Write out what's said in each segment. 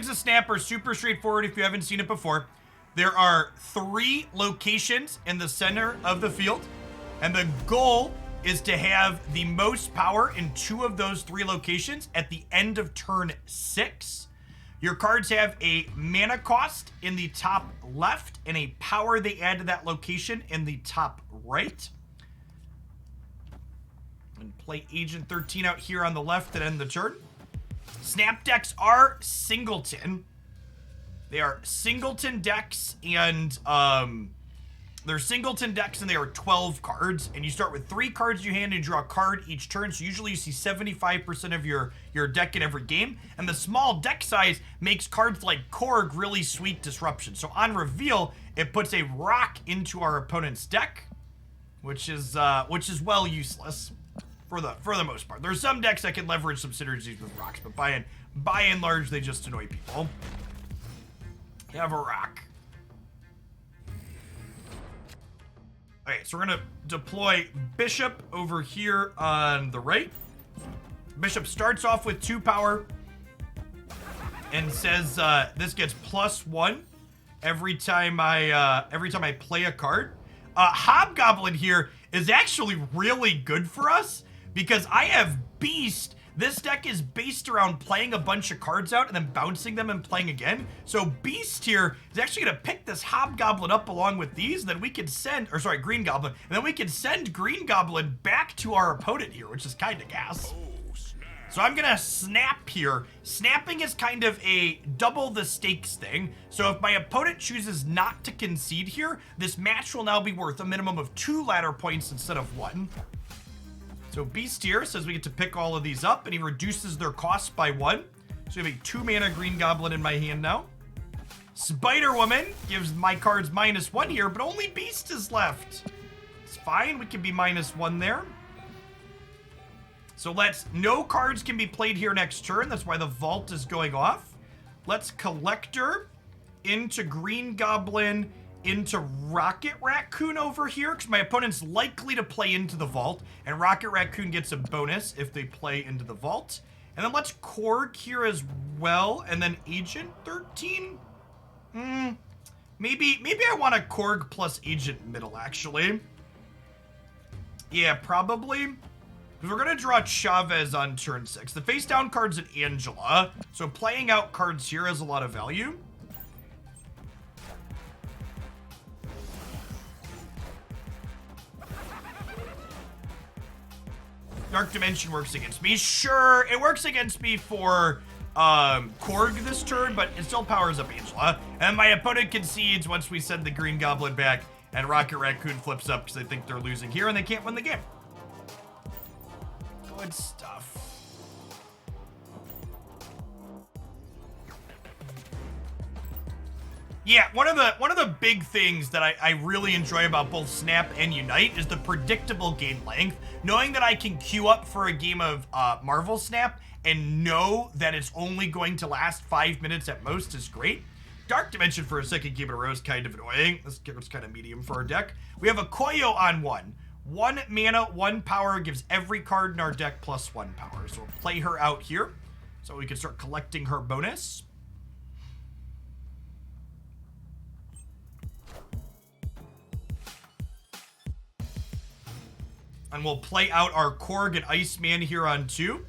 of Snap are super straightforward if you haven't seen it before. There are 3 locations in the center of the field, and the goal is to have the most power in 2 of those 3 locations at the end of turn 6. Your cards have a mana cost in the top left and a power they add to that location in the top right. And play Agent 13 out here on the left and end the turn. Snap decks are singleton. They are singleton decks, and they're singleton decks, and they are 12 cards. And you start with 3 cards in your hand and draw a card each turn. So usually you see 75% of your deck in every game. And the small deck size makes cards like Korg really sweet disruption. So on reveal, it puts a rock into our opponent's deck, which is well useless for the most part. There's some decks that can leverage some synergies with rocks, but by and large, they just annoy people. You have a rock. Okay, so we're gonna deploy Bishop over here on the right. Bishop starts off with 2 power and says this gets +1 every time I play a card. Hobgoblin here is actually really good for us because I have Beast. This deck is based around playing a bunch of cards out and then bouncing them and playing again. So Beast here is actually going to pick this Hobgoblin up along with these, and then we can send, or sorry, Green Goblin, and then we can send Green Goblin back to our opponent here, which is kind of gas. So I'm going to snap here. Snapping is kind of a double the stakes thing. So if my opponent chooses not to concede here, this match will now be worth a minimum of 2 ladder points instead of 1. So Beast here says we get to pick all of these up, and he reduces their cost by 1. So we have a 2 mana Green Goblin in my hand now. Spider Woman gives my cards -1 here, but only Beast is left. It's fine, we can be -1 there. So no cards can be played here next turn. That's why the Vault is going off. Let's Collector into Green Goblin into Rocket Raccoon over here, because my opponent's likely to play into the Vault, and Rocket Raccoon gets a bonus if they play into the Vault. And then let's Korg here as well, and then Agent 13? Maybe I want a Korg plus Agent middle, actually. Yeah, probably. Because we're going to draw Chavez on turn 6. The face down card's an Angela, so playing out cards here has a lot of value. Dark Dimension works against me. Sure, it works against me for Korg this turn, but it still powers up Angela. And my opponent concedes once we send the Green Goblin back, and Rocket Raccoon flips up because they think they're losing here and they can't win the game. Good stuff. Yeah, one of the big things that I really enjoy about both Snap and Unite is the predictable game length. Knowing that I can queue up for a game of Marvel Snap and know that it's only going to last 5 minutes at most is great. Dark Dimension for a second game in a row is kind of annoying. This is kind of medium for our deck. We have a Koyo on 1. 1 mana, 1 power gives every card in our deck +1 power. So we'll play her out here so we can start collecting her bonus. And we'll play out our Korg and Iceman here on 2.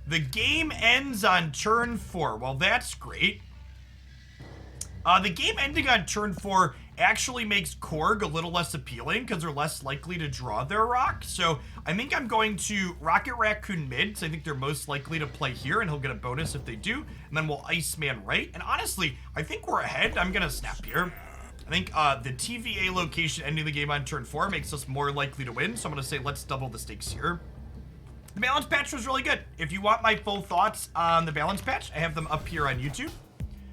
The game ends on turn 4. Well, that's great. The game ending on turn 4 actually makes Korg a little less appealing because they're less likely to draw their rock. So I think I'm going to Rocket Raccoon mid, because I think they're most likely to play here, and he'll get a bonus if they do. And then we'll Iceman right. And honestly, I think we're ahead. I'm going to snap here. I think the TVA location ending the game on turn 4 makes us more likely to win. So I'm going to say let's double the stakes here. The balance patch was really good. If you want my full thoughts on the balance patch, I have them up here on YouTube.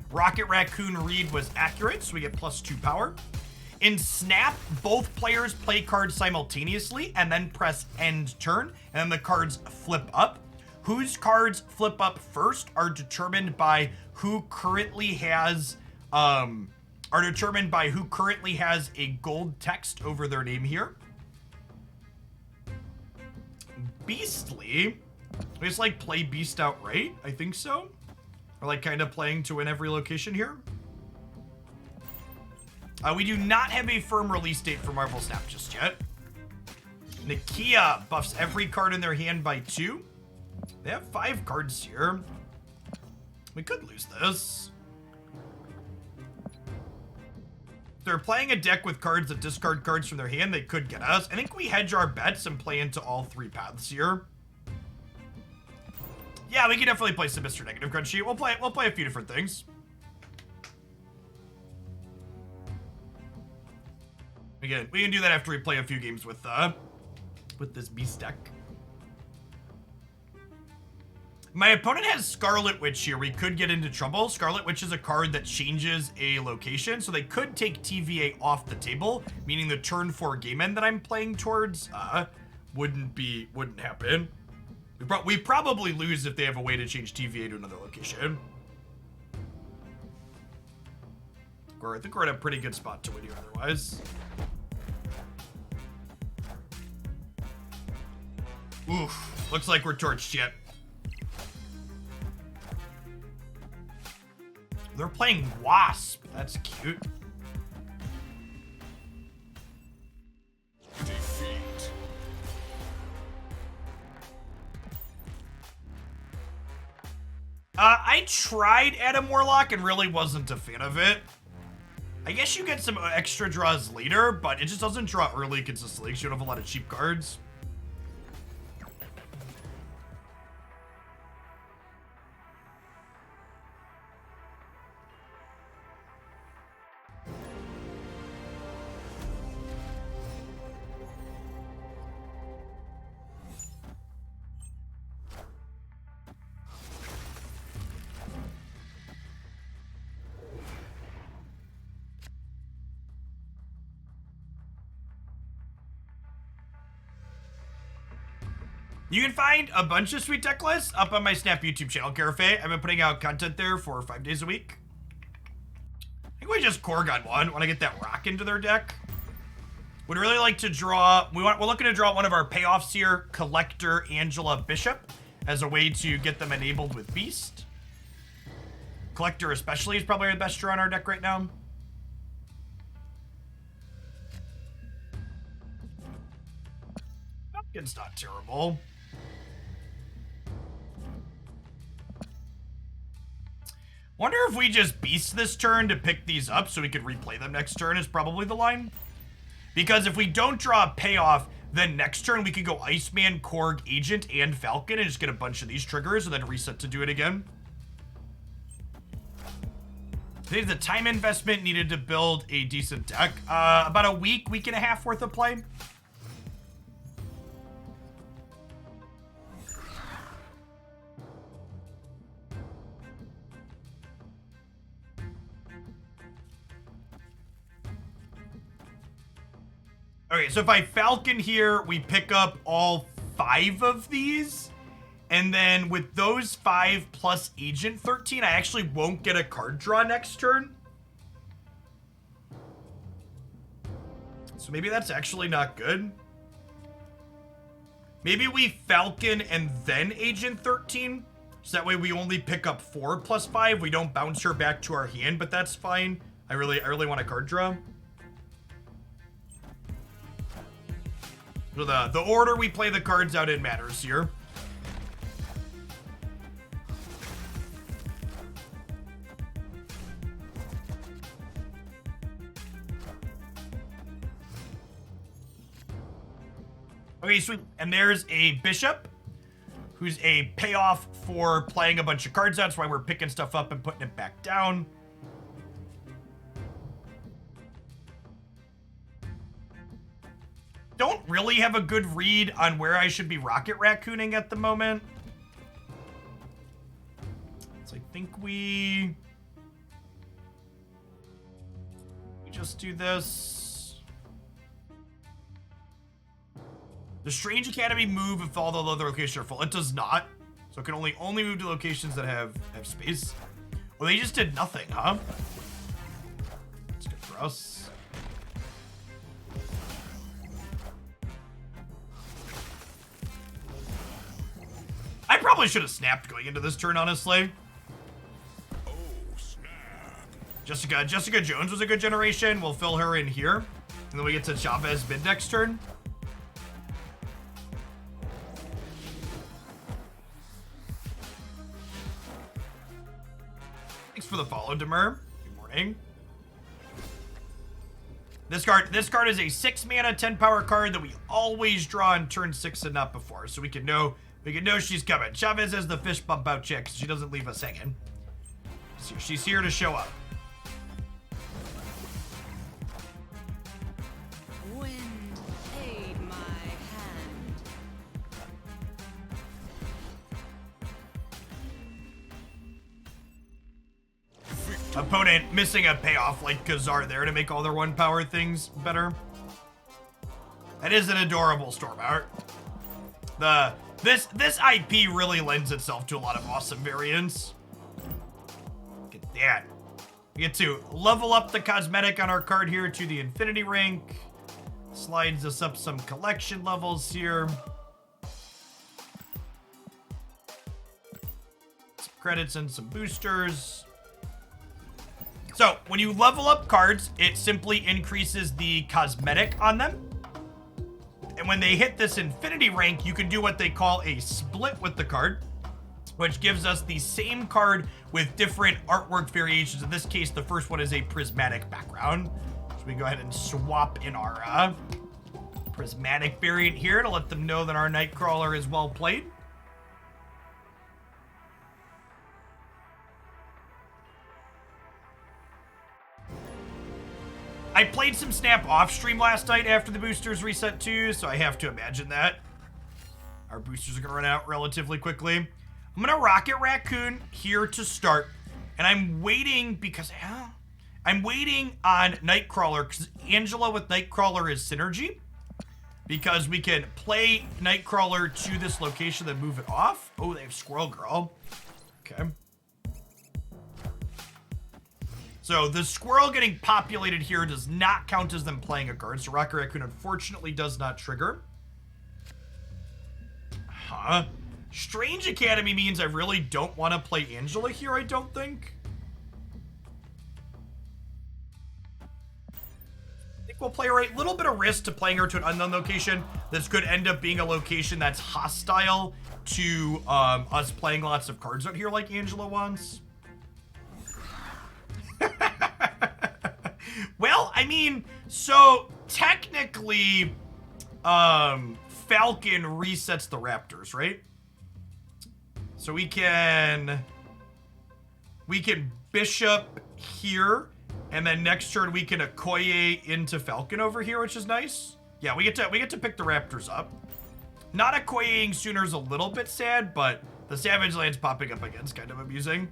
Rocket Raccoon read was accurate, so we get +2 power. In Snap, both players play cards simultaneously and then press end turn, and then the cards flip up. Whose cards flip up first are determined by who currently has a gold text over their name here. Beastly. We just play Beast outright. I think so. We're like kind of playing to win every location here. We do not have a firm release date for Marvel Snap just yet. Nakia buffs every card in their hand by 2. They have 5 cards here. We could lose this. If they're playing a deck with cards that discard cards from their hand, they could get us. I think we hedge our bets and play into all 3 paths here. Yeah, we can definitely play some Mr. Negative Crunchy. We'll play a few different things. Again, we can do that after we play a few games with this beast deck. My opponent has Scarlet Witch here. We could get into trouble. Scarlet Witch is a card that changes a location, so they could take TVA off the table, meaning the turn 4 game end that I'm playing towards wouldn't happen. We probably lose if they have a way to change TVA to another location. Or I think we're in a pretty good spot to win here otherwise. Oof, looks like we're torched yet. They're playing Wasp. That's cute. Defeat. I tried Adam Warlock and really wasn't a fan of it. I guess you get some extra draws later, but it just doesn't draw early consistently because you don't have a lot of cheap cards. You can find a bunch of sweet deck lists up on my Snap YouTube channel, Carafe. I've been putting out content there for 5 days a week. I think we just Korgon one. Want to get that rock into their deck. Would really like to draw. We're looking to draw one of our payoffs here, Collector Angela Bishop, as a way to get them enabled with Beast. Collector especially is probably the best draw in our deck right now. It's not terrible. Wonder if we just beast this turn to pick these up so we could replay them next turn is probably the line. Because if we don't draw a payoff, then next turn we could go Iceman, Korg, Agent, and Falcon and just get a bunch of these triggers and then reset to do it again. I think the time investment needed to build a decent deck. About a week and a half worth of play. Okay, so if I Falcon here, we pick up all 5 of these. And then with those 5 plus Agent 13, I actually won't get a card draw next turn. So maybe that's actually not good. Maybe we Falcon and then Agent 13. So that way we only pick up 4 plus 5. We don't bounce her back to our hand, but that's fine. I really want a card draw. So the order we play the cards out in matters here. Okay, sweet. And there's a Bishop, who's a payoff for playing a bunch of cards out. That's why we're picking stuff up and putting it back down. Don't really have a good read on where I should be Rocket Raccooning at the moment. So I think we just do this. The Strange Academy move if all the other locations are full. It does not. So it can only move to locations that have space. Well, they just did nothing, huh? That's good for us. I probably should have snapped going into this turn, honestly. Jessica Jones was a good generation. We'll fill her in here. And then we get to Chavez mid next turn. Thanks for the follow, Demur. Good morning. This card is a 6 mana, 10 power card that we always draw on turn 6 and not before. So we can know she's coming. Chavez has the fish bump out check, so she doesn't leave us hanging. She's here to show up. Wind, aid my hand. Opponent missing a payoff like Khazar there to make all their 1 power things better. That is an adorable storm art. This IP really lends itself to a lot of awesome variants. Look at that. We get to level up the cosmetic on our card here to the infinity rank. Slides us up some collection levels here. Some credits and some boosters. So, when you level up cards, it simply increases the cosmetic on them. And when they hit this infinity rank, you can do what they call a split with the card, which gives us the same card with different artwork variations. In this case, the first one is a prismatic background. So we go ahead and swap in our prismatic variant here to let them know that our Nightcrawler is well played. I played some Snap off stream last night after the boosters reset too, so I have to imagine that our boosters are gonna run out relatively quickly. I'm gonna Rocket Raccoon here to start, and I'm waiting because I'm waiting on Nightcrawler because Angela with Nightcrawler is synergy, because we can play Nightcrawler to this location then move it off. Oh, they have Squirrel Girl. Okay. So the squirrel getting populated here does not count as them playing a card, so Rocket Raccoon unfortunately does not trigger. Huh. Strange Academy means I really don't want to play Angela here, I don't think. I think we'll play a little bit of risk to playing her to an unknown location. This could end up being a location that's hostile to us playing lots of cards out here like Angela wants. Well, I mean, so technically, Falcon resets the Raptors, right? So we can Bishop here, and then next turn we can Okoye into Falcon over here, which is nice. Yeah, we get to pick the Raptors up. Not Okoyeing sooner is a little bit sad, but the Savage Land's popping up again is kind of amusing.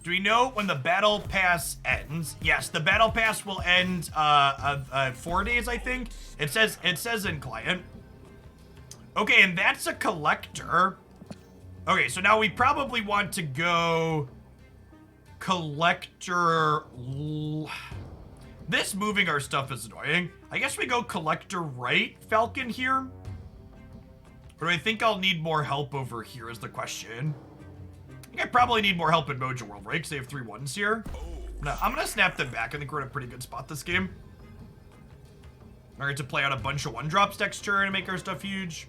Do we know when the Battle Pass ends? Yes, the Battle Pass will end 4 days, I think. It says in client. Okay, and that's a collector. Okay, so now we probably want to go collector. This moving our stuff is annoying. I guess we go collector right Falcon here. Or do I think I'll need more help over here is the question. I think I probably need more help in Mojo World, right? Because they have 3 1s here. No, I'm going to snap them back. I think we're in a pretty good spot this game. All right, to play out a bunch of 1-drops next turn and make our stuff huge.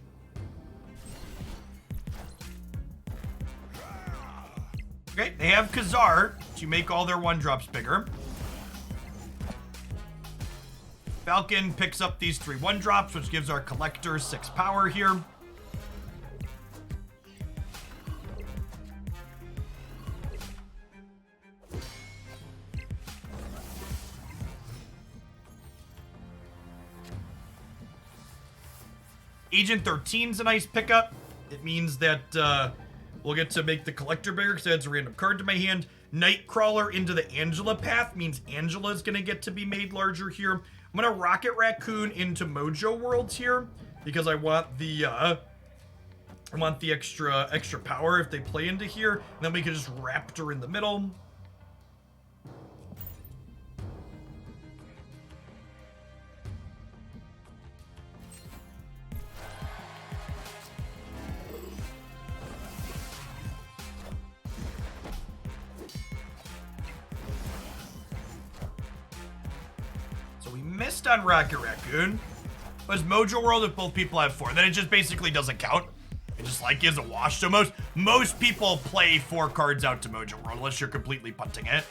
Okay, they have Khazar to make all their 1-drops bigger. Falcon picks up these 3 1-drops, which gives our collector 6 power here. Agent 13's a nice pickup. It means that we'll get to make the collector bigger because it adds a random card to my hand. Nightcrawler into the Angela path means Angela's going to get to be made larger here. I'm going to Rocket Raccoon into Mojo Worlds here because I want the extra power if they play into here. And then we can just Raptor in the middle. missed on Rocket Raccoon was Mojo World if both people have 4. Then it just basically doesn't count. It just like is a wash. So most people play 4 cards out to Mojo World unless you're completely punting it.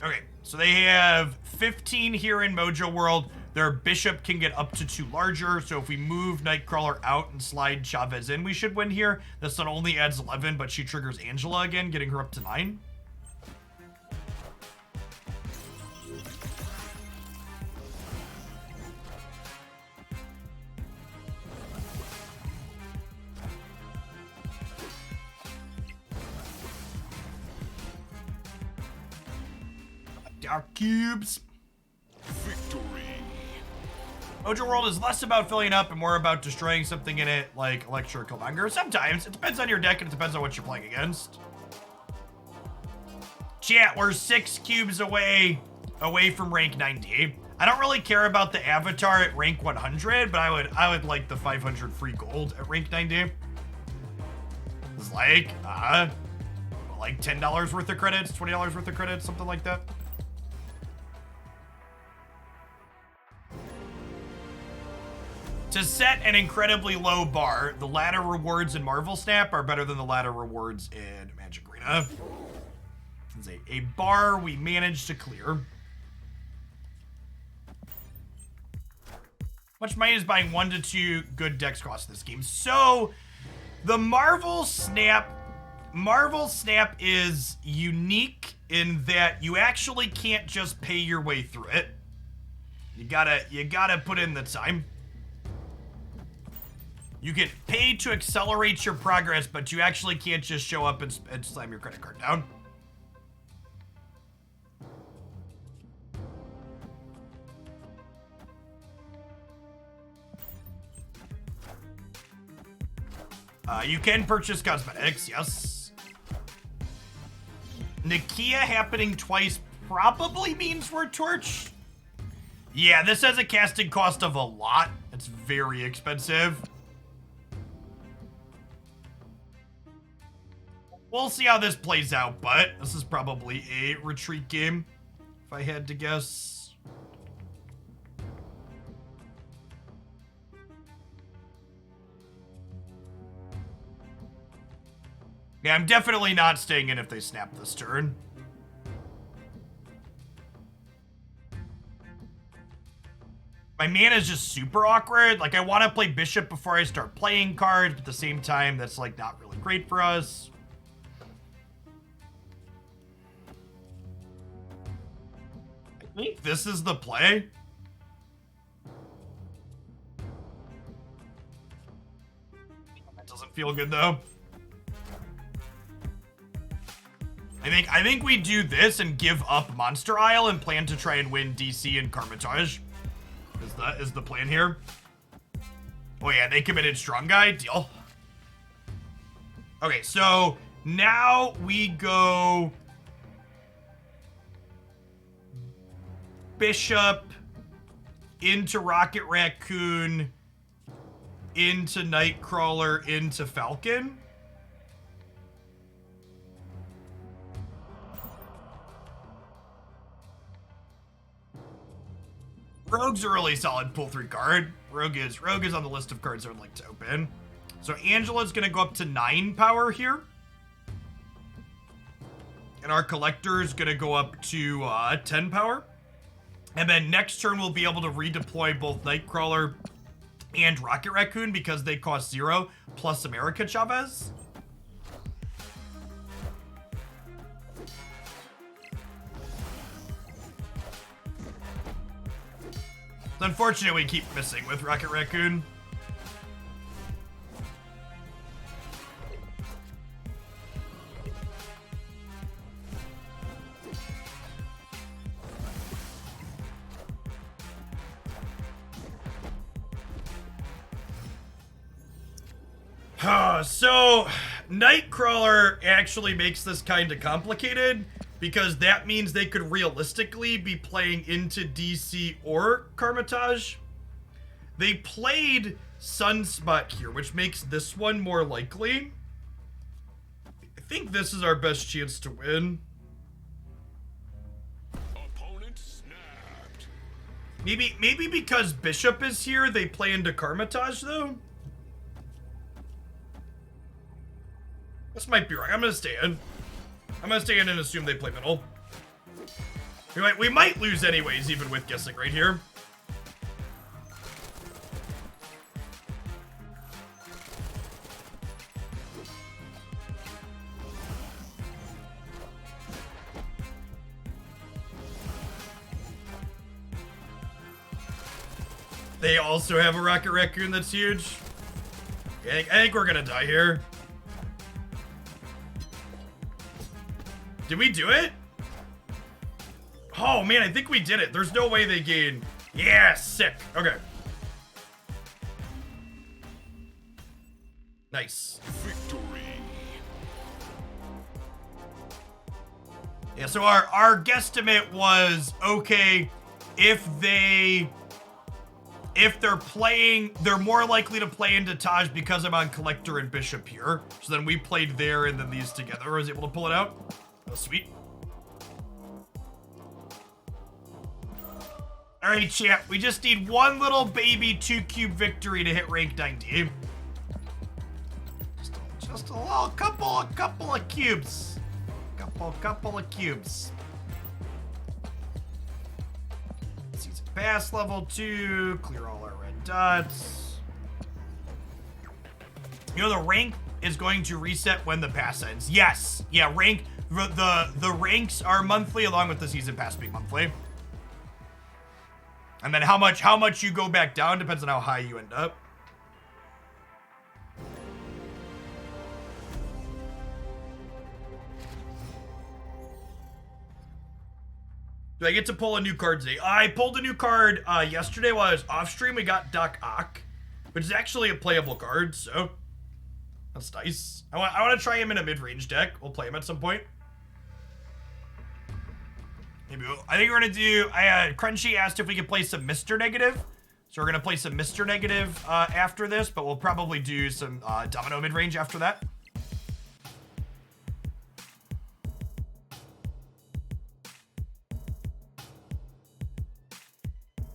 Okay, so they have 15 here in Mojo World. Their bishop can get up to 2 larger, so if we move Nightcrawler out and slide Chavez in, we should win here. This one only adds 11, but she triggers Angela again, getting her up to 9. Dark cubes. Victory. Mojo World is less about filling up and more about destroying something in it, like Electro Killmonger. Sometimes. It depends on your deck and it depends on what you're playing against. Chat, we're 6 cubes away from rank 90. I don't really care about the avatar at rank 100, but I would like the 500 free gold at rank 90. It's like $10 worth of credits, $20 worth of credits, something like that. To set an incredibly low bar, the ladder rewards in Marvel Snap are better than the ladder rewards in Magic Arena. It's a bar we managed to clear. Much money is buying 1 to 2 good decks cost this game. So, the Marvel Snap is unique in that you actually can't just pay your way through it. You gotta put in the time. You get paid to accelerate your progress, but you actually can't just show up and slam your credit card down. You can purchase cosmetics, yes. Nakia happening twice probably means we're torched. Yeah, this has a casting cost of a lot. It's very expensive. We'll see how this plays out, but this is probably a retreat game, if I had to guess. Yeah, I'm definitely not staying in if they snap this turn. My mana is just super awkward. Like, I want to play Bishop before I start playing cards, but at the same time, that's, like, not really great for us. I think this is the play. That doesn't feel good, though. I think we do this and give up Monster Isle and plan to try and win DC and Carmitage. Is the plan here? Oh yeah, they committed Strong Guy. Deal. Okay, so now we go Bishop into Rocket Raccoon into Nightcrawler into Falcon. Rogue's a really solid pull 3 card. Rogue is on the list of cards I would like to open. So Angela's gonna go up to 9 power here. And our Collector's gonna go up to 10 power. And then next turn we'll be able to redeploy both Nightcrawler and Rocket Raccoon because they cost 0 plus America Chavez. It's unfortunate we keep missing with Rocket Raccoon. So, Nightcrawler actually makes this kind of complicated because that means they could realistically be playing into DC or Karmitage. They played Sunspot here, which makes this one more likely. I think this is our best chance to win. Opponent snapped. Maybe because Bishop is here, they play into Karmitage, though? This might be right. I'm gonna stay in. I'm gonna stay in and assume they play middle. We might lose anyways, even with guessing right here. They also have a Rocket Raccoon that's huge. I think we're gonna die here. Did we do it? Oh man, I think we did it. There's no way they gain. Yeah, sick. Okay. Nice. Victory. Yeah, so our guesstimate was, okay, if they're playing, they're more likely to play into Taj because I'm on Collector and Bishop here. So then we played there and then these together. I was able to pull it out. Oh, sweet. All right, chat. We just need one little baby 2-cube victory to hit rank 90. Just a little couple of cubes. Couple of cubes. Season pass level 2. Clear all our red dots. You know, the rank is going to reset when the pass ends. Yes. Yeah, rank. The ranks are monthly along with the season pass being monthly. And then how much you go back down depends on how high you end up. Do I get to pull a new card today? I pulled a new card yesterday while I was off stream. We got Doc Ock, which is actually a playable card, so that's nice. I want to try him in a mid-range deck. We'll play him at some point. Maybe I think we're gonna do. Crunchy asked if we could play some Mr. Negative, so we're gonna play some Mr. Negative after this, but we'll probably do some Domino mid-range after that.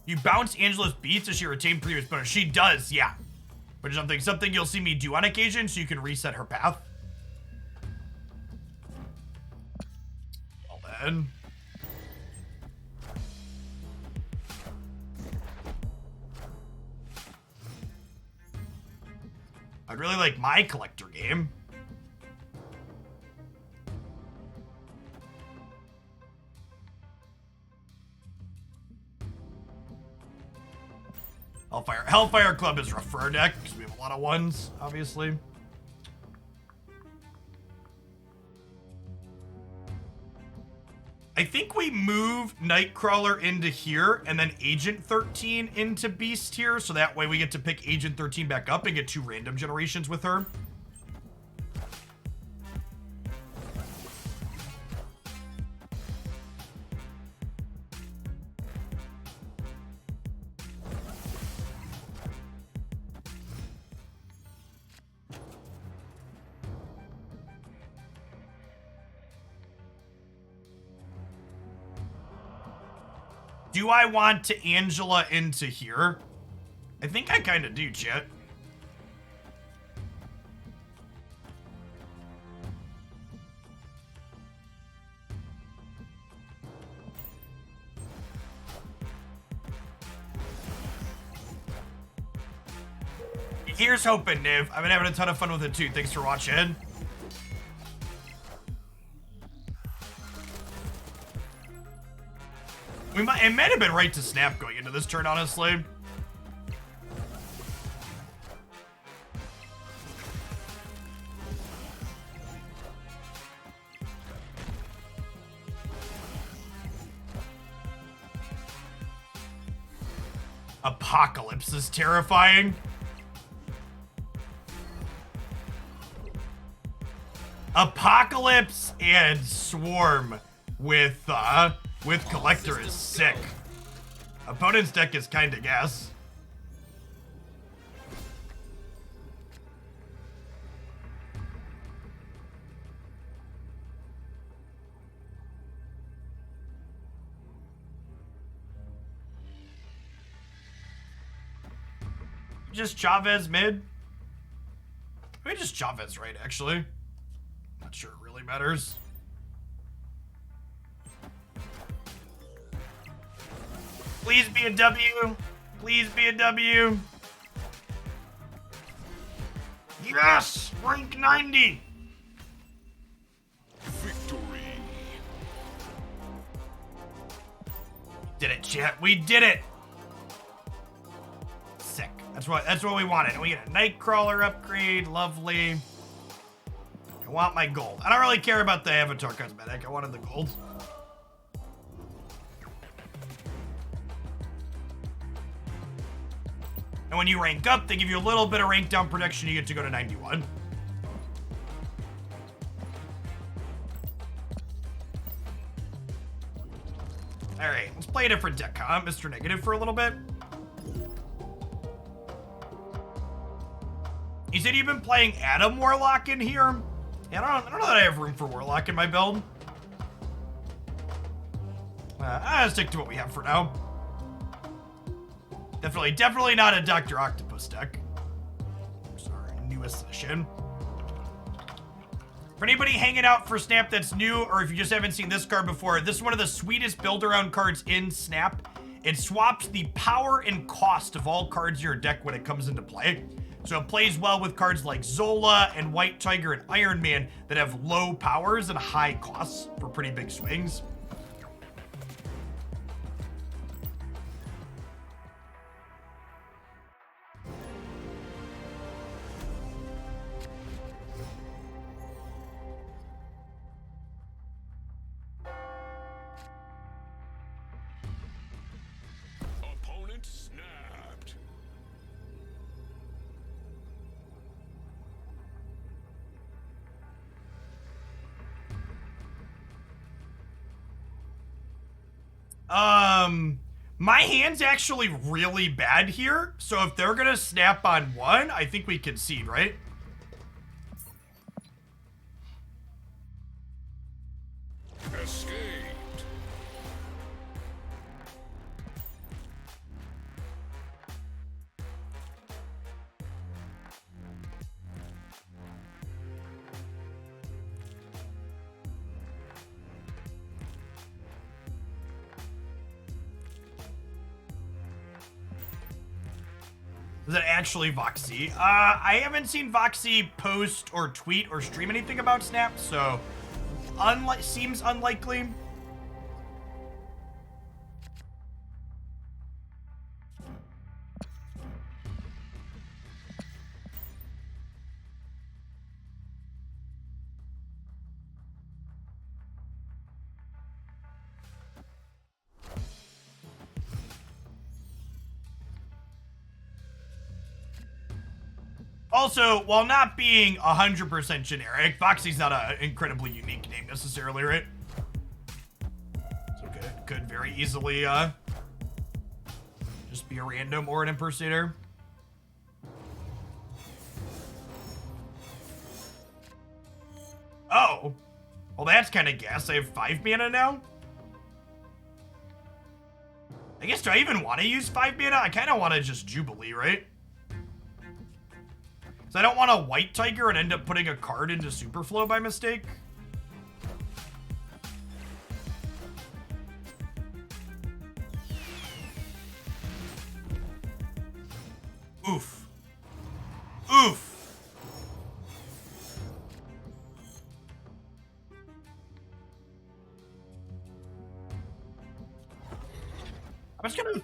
You bounce Angela's beats as she retained previous bonus. She does, yeah. Which is something you'll see me do on occasion, so you can reset her path. Well then. I'd really like my collector game. Hellfire Club is rough for our deck because we have a lot of ones, obviously. I think we move Nightcrawler into here and then Agent 13 into Beast here, so that way we get to pick Agent 13 back up and get 2 random generations with her. Do I want to Angela into here? I think I kind of do, chat. Here's hoping, Niv. I've been having a ton of fun with it too. Thanks for watching. It might have been right to snap going into this turn, honestly. Apocalypse is terrifying. Apocalypse and Swarm with Collector is sick. Opponent's deck is kind of gas. Just Chavez mid? Maybe just Chavez right, actually. Not sure it really matters. Please be a W. Please be a W. Yes! Rank 90! Victory. Did it, chat. We did it! Sick. That's what we wanted. And we get a Nightcrawler upgrade. Lovely. I want my gold. I don't really care about the Avatar cosmetic. I wanted the gold. And when you rank up, they give you a little bit of rank down protection. You get to go to 91. All right, let's play a different deck, huh? Mr. Negative for a little bit. You said you've been playing Adam Warlock in here? Yeah, I don't know that I have room for Warlock in my build. I'll stick to what we have for now. Definitely not a Dr. Octopus deck. Sorry, newest session. For anybody hanging out for Snap that's new, or if you just haven't seen this card before, this is one of the sweetest build-around cards in Snap. It swaps the power and cost of all cards in your deck when it comes into play. So it plays well with cards like Zola and White Tiger and Iron Man that have low powers and high costs for pretty big swings. Opponent snapped. My hand's actually really bad here, so if they're gonna snap on one, I think we concede, right? Escaped. Is that actually Voxy? I haven't seen Voxy post or tweet or stream anything about Snap, so seems unlikely. Also, while not being 100% generic, Voxy's not an incredibly unique name necessarily, right? So could very easily just be a random or an impersonator. Oh, well that's kind of gas. I have 5 mana now. I guess, do I even want to use 5 mana? I kind of want to just Jubilee, right? So I don't want a White Tiger and end up putting a card into Superflow by mistake. Oof. Oof. I'm just gonna...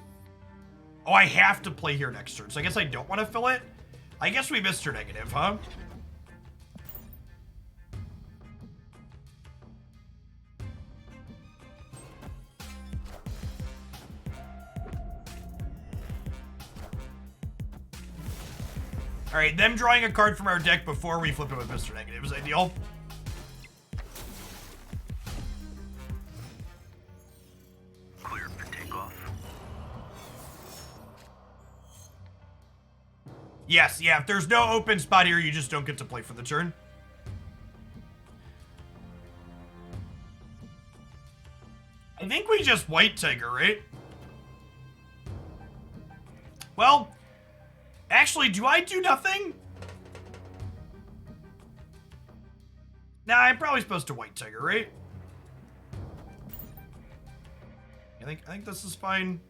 Oh, I have to play here next turn, so I guess I don't want to fill it. I guess we missed her negative, huh? All right, them drawing a card from our deck before we flip it with Mr. Negative is ideal. Yes, yeah, if there's no open spot here, you just don't get to play for the turn. I think we just White Tiger, right? Well, actually, do I do nothing? Nah, I'm probably supposed to White Tiger, right? I think this is fine.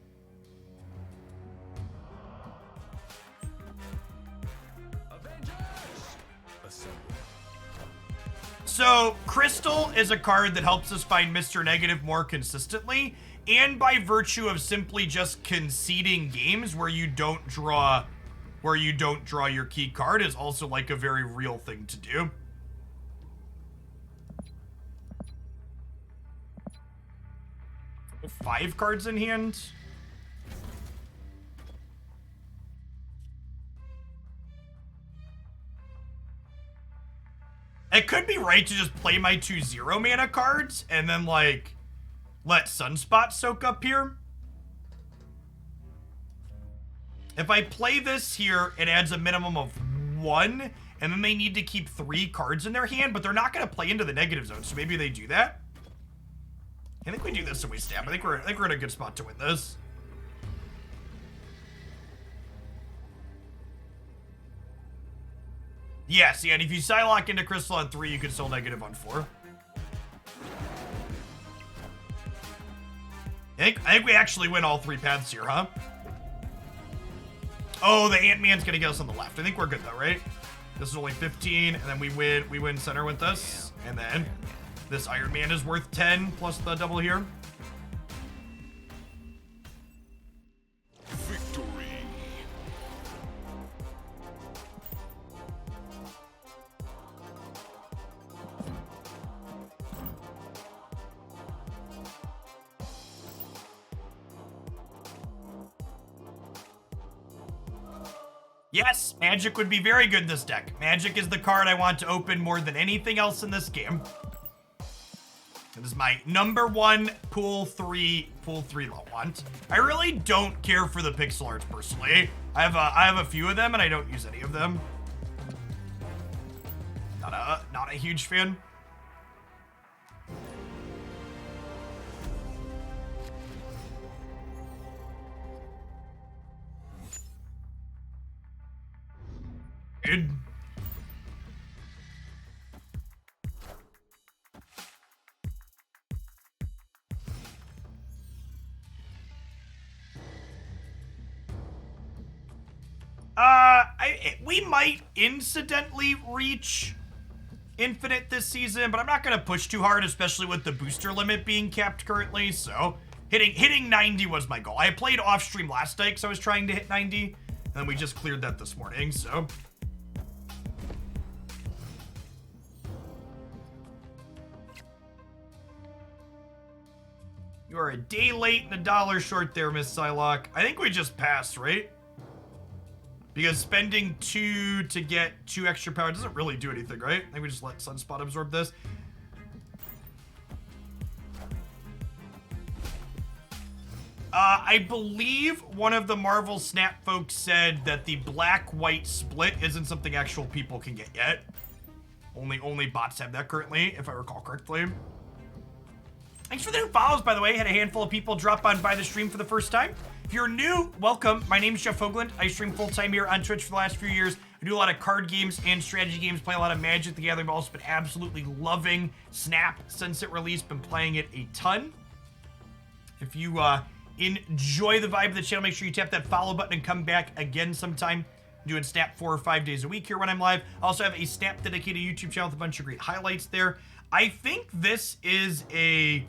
So, Crystal is a card that helps us find Mr. Negative more consistently, and by virtue of simply just conceding games where you don't draw your key card is also like a very real thing to do. Five cards in hand. It could be right to just play my 2 0 mana cards and then, like, let Sunspot soak up here. If I play this here, it adds a minimum of 1, and then they need to keep 3 cards in their hand, but they're not going to play into the negative zone, so maybe they do that. I think we do this and we stab. I think we're in a good spot to win this. Yes, yeah, and if you Psylocke into Crystal on 3, you can still negative on 4. I think we actually win all 3 paths here, huh? Oh, the Ant-Man's gonna get us on the left. I think we're good though, right? This is only 15, and then we win center with this, and then this Iron Man is worth 10 plus the double here. Victory. Yes, Magic would be very good in this deck. Magic is the card I want to open more than anything else in this game. It is my #1 pool 3 want. I really don't care for the pixel arts personally. I have a few of them and I don't use any of them. Not a huge fan. Dude. We might incidentally reach infinite this season, but I'm not gonna push too hard, especially with the booster limit being capped currently. So hitting 90 was my goal. I played off stream last night because I was trying to hit 90, and then we just cleared that this morning. So. You are a day late and $1 short there, Miss Psylocke. I think we just passed, right? Because spending 2 to get 2 extra power doesn't really do anything, right? I think we just let Sunspot absorb this. I believe one of the Marvel Snap folks said that the black-white split isn't something actual people can get yet. Only bots have that currently, if I recall correctly. Thanks for the new follows, by the way. Had a handful of people drop on by the stream for the first time. If you're new, welcome. My name is Jeff Hoagland. I stream full-time here on Twitch for the last few years. I do a lot of card games and strategy games, play a lot of Magic the Gathering. I've also been absolutely loving Snap since it released. Been playing it a ton. If you enjoy the vibe of the channel, make sure you tap that follow button and come back again sometime. I'm doing Snap 4 or 5 days a week here when I'm live. I also have a Snap dedicated YouTube channel with a bunch of great highlights there. I think this is a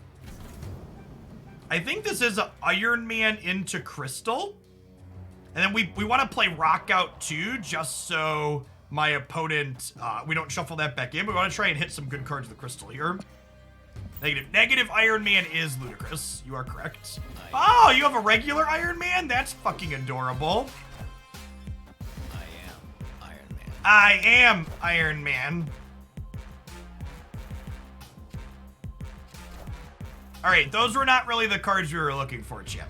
Iron Man into Crystal. And then we want to play Rock Out too, just so my opponent, we don't shuffle that back in. We want to try and hit some good cards with the Crystal here. Negative Iron Man is ludicrous. You are correct. Oh, you have a regular Iron Man? That's fucking adorable. I am Iron Man. All right, those were not really the cards we were looking for, Chip.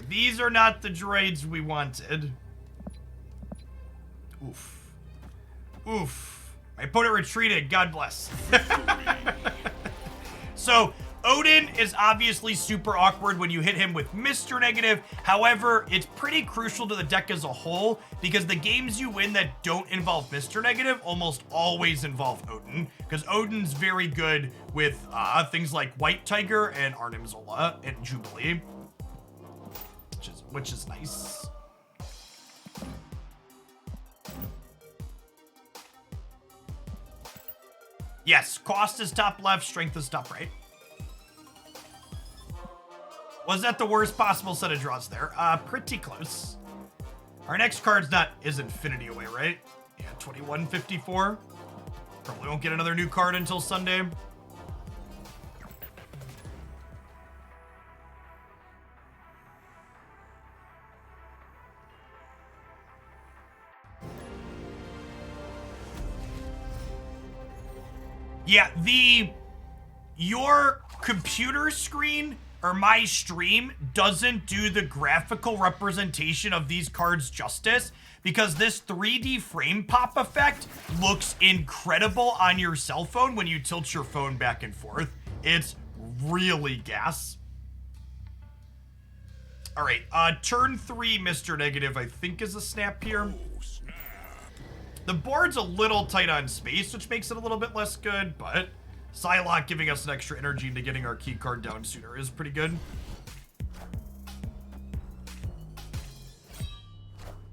These are not the droids we wanted. Oof. Oof. My opponent retreated. God bless. So, Odin is obviously super awkward when you hit him with Mr. Negative. However, it's pretty crucial to the deck as a whole because the games you win that don't involve Mr. Negative almost always involve Odin, because Odin's very good with things like White Tiger and Arnim Zola and Jubilee, which is nice. Yes, cost is top left, strength is top right. Was that the worst possible set of draws there? Pretty close. Our next card's is Infinity away, right? Yeah, 2154. Probably won't get another new card until Sunday. Yeah, your computer screen or my stream doesn't do the graphical representation of these cards justice, because this 3D frame pop effect looks incredible on your cell phone when you tilt your phone back and forth. It's really gas. All right, turn 3, Mr. Negative, I think is a snap here. The board's a little tight on space, which makes it a little bit less good, but Psylocke giving us an extra energy into getting our key card down sooner is pretty good.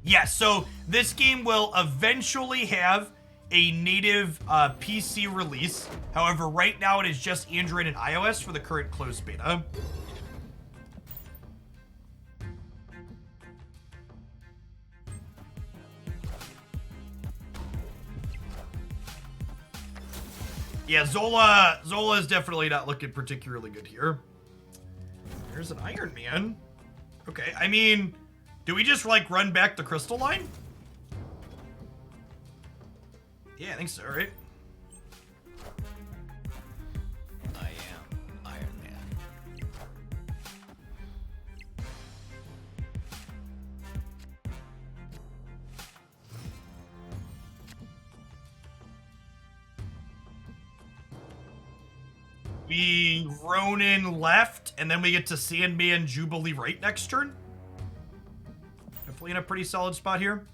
Yeah, so this game will eventually have a native PC release. However, right now it is just Android and iOS for the current closed beta. Yeah, Zola is definitely not looking particularly good here. There's an Iron Man. Okay, I mean, do we just like run back the Crystal line? Yeah, I think so, right? I am Iron Man. We Ronin left, and then we get to Sandman Jubilee right next turn. Definitely in a pretty solid spot here.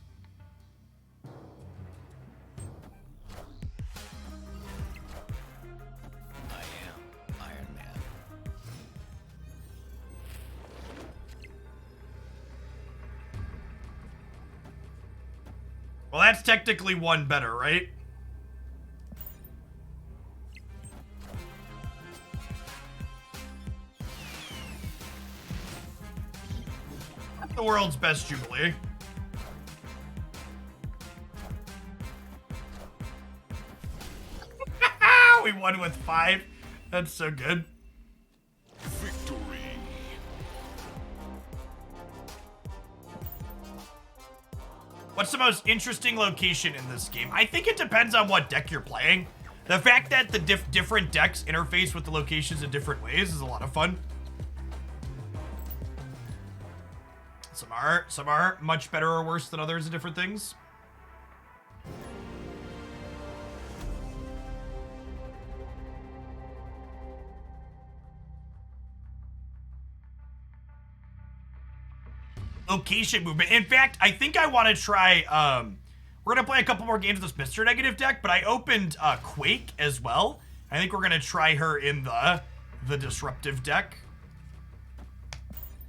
I am Iron Man. Well, that's technically one better, right? The world's best Jubilee. We won with 5. That's so good. Victory. What's the most interesting location in this game? I think it depends on what deck you're playing. The fact that the different decks interface with the locations in different ways is a lot of fun. Some are much better or worse than others at different things. Location movement. In fact, I think I want to try, we're going to play a couple more games with this Mr. Negative deck, but I opened Quake as well. I think we're going to try her in the Disruptive deck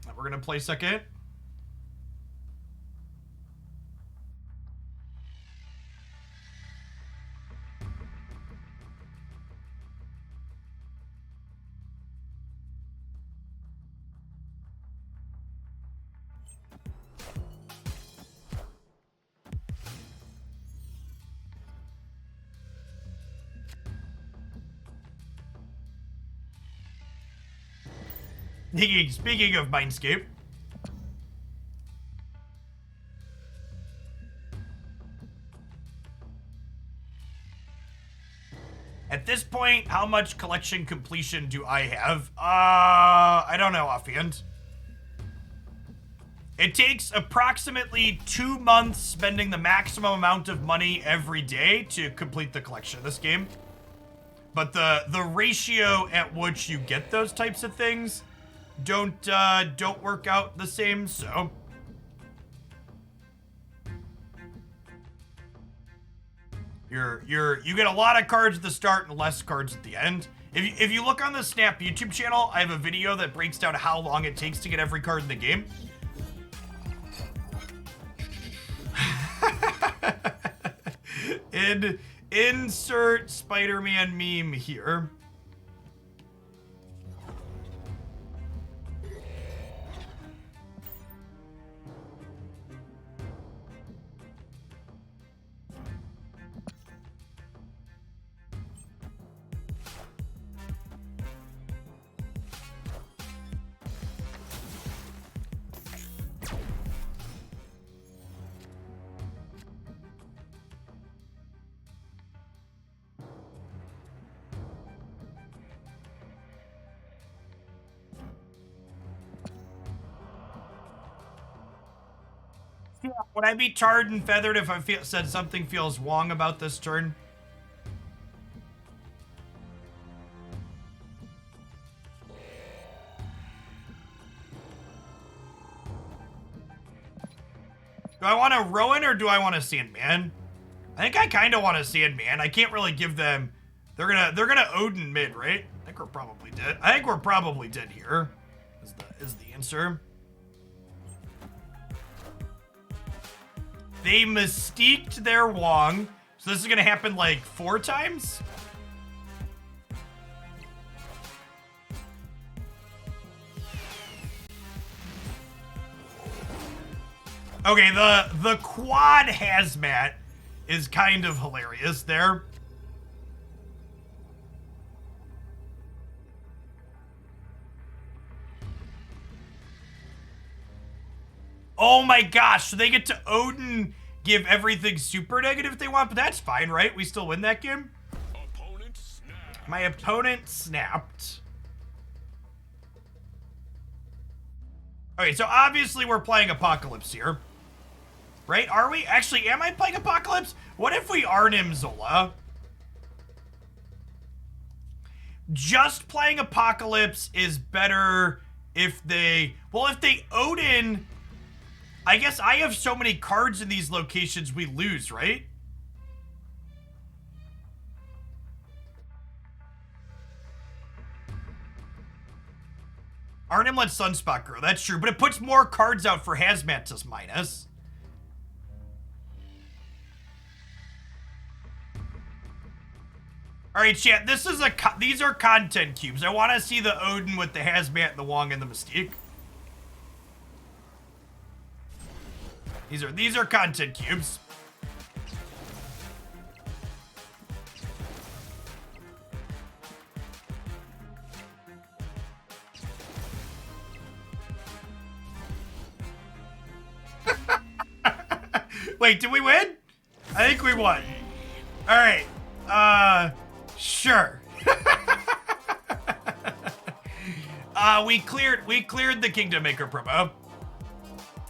that we're going to play second. Speaking of Mindscape, at this point, how much collection completion do I have? I don't know offhand. It takes approximately 2 months spending the maximum amount of money every day to complete the collection of this game. But the ratio at which you get those types of things don't work out the same, so you get a lot of cards at the start and less cards at the end. If you look on the Snap YouTube channel, I have a video that breaks down how long it takes to get every card in the game. Insert Spider-Man meme here. Would I be tarred and feathered if I said something feels wrong about this turn? Do I want a Rowan or do I want a Sandman? I think I kind of want a Sandman. I can't really give them. They're gonna Odin mid, right? I think we're probably dead. I think we're probably dead here. Is the answer. They Mystique their Wong. So this is gonna happen like 4 times? Okay, the quad hazmat is kind of hilarious there. Oh my gosh, so they get to Odin give everything super negative if they want, but that's fine, right? We still win that game? Opponent snapped. My opponent snapped. Okay, so obviously we're playing Apocalypse here. Right? Are we? Actually, am I playing Apocalypse? What if we Arnim Zola? Just playing Apocalypse is better if they... Well, if they Odin... I guess I have so many cards in these locations we lose, right? Arnim lets Sunspot grow, that's true, but it puts more cards out for Hazmat to minus. All right, chat, this is these are content cubes. I want to see the Odin with the Hazmat, the Wong, and the Mystique. These are content cubes. Wait, did we win? I think we won. All right. Sure. We cleared the Kingdom Maker promo.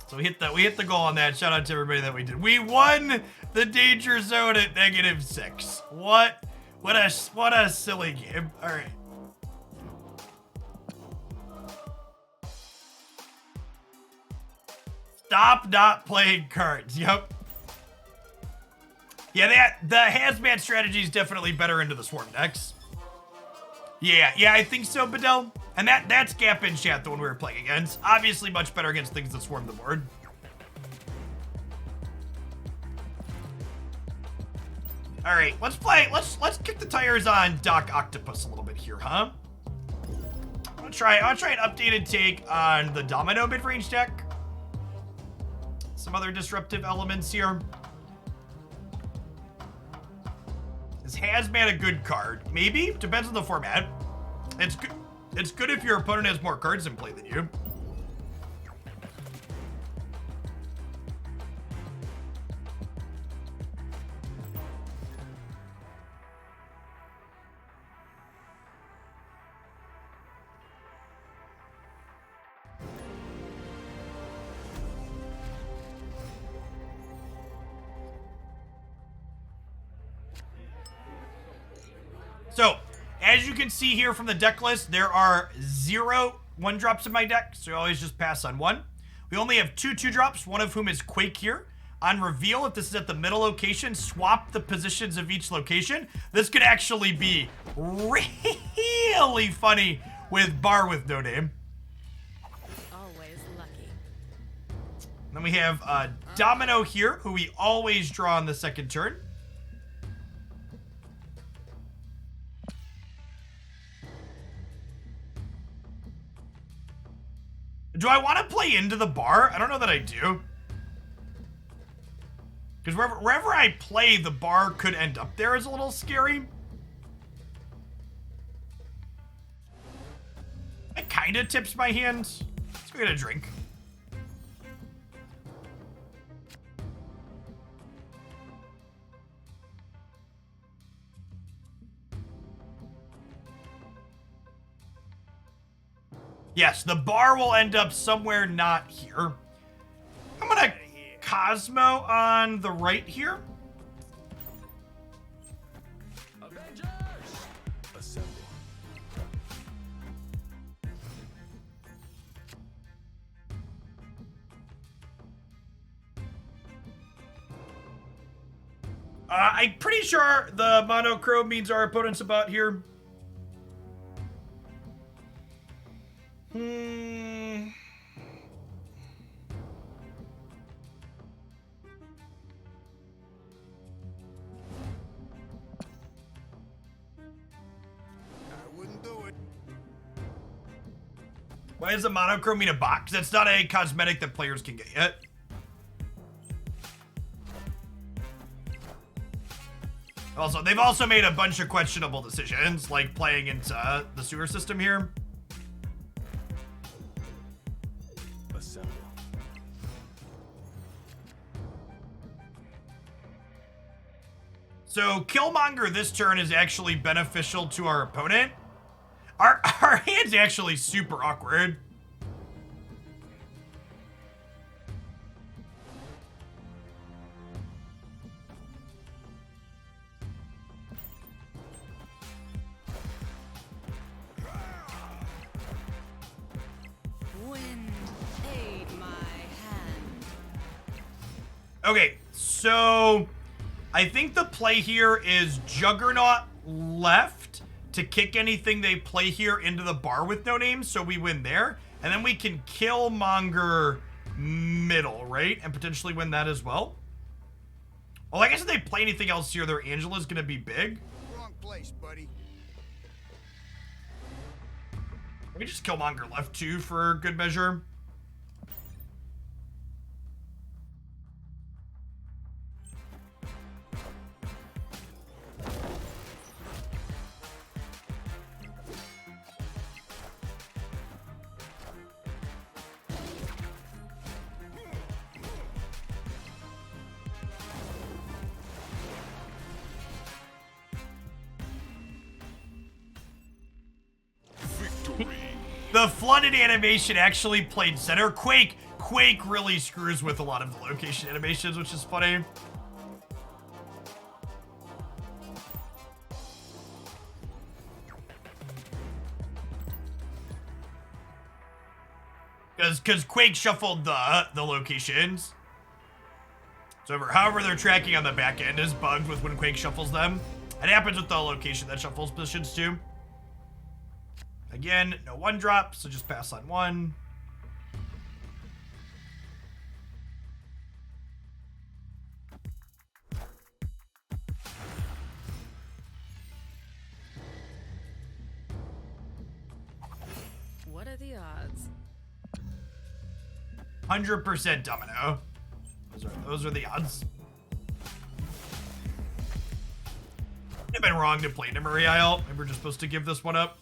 So we hit the goal on that. Shout out to everybody that we did. We won the danger zone at -6. What a silly game. All right. Stop not playing cards. Yep. Yeah, the Hazmat strategy is definitely better into the Swarm decks. Yeah, I think so, Bedell. And that's Gap in chat, the one we were playing against. Obviously much better against things that swarm the board. All right, let's kick the tires on Doc Octopus a little bit here, huh? I'll try an updated take on the Domino mid-range deck. Some other disruptive elements here. Is Hazmat a good card? Maybe, depends on the format. It's good if your opponent has more cards in play than you. So, as you can see here from the deck list, there are 0 1-drops in my deck, so you always just pass on 1. We only have 2 2-drops, one of whom is Quake here. On reveal, if this is at the middle location, swap the positions of each location. This could actually be really funny with Bar with no name. Always lucky. Then we have Domino here, who we always draw on the second turn. Do I want to play into the bar? I don't know that I do. Because wherever I play, the bar could end up there is a little scary. It kind of tips my hand. Let's go get a drink. Yes, the bar will end up somewhere not here. I'm gonna Cosmo on the right here. Avengers! Assemble. I'm pretty sure the monochrome means our opponent's about here. I wouldn't do it. Why is the monochrome mean a box? That's not a cosmetic that players can get yet. Also, they've also made a bunch of questionable decisions, like playing into the sewer system here. Assemble. So Killmonger this turn is actually beneficial to our opponent. Our hand's actually super awkward. Wind, aid my hand. Okay, so I think the play here is Juggernaut left to kick anything they play here into the bar with no name, so we win there. And then we can Killmonger middle, right? And potentially win that as well. Well, I guess if they play anything else here, their Angela's gonna be big. Wrong place, buddy. We can just Killmonger left too for good measure. Victory. The flooded animation actually played center. Quake really screws with a lot of the location animations, which is funny. Because Quake shuffled the locations. So however they're tracking on the back end is bugged with when Quake shuffles them. It happens with the location that shuffles positions too. Again, no 1-drop, so just pass on 1. What are the odds? 100% domino. Those are the odds. I've been wrong to play Memory Isle. Maybe we're just supposed to give this one up.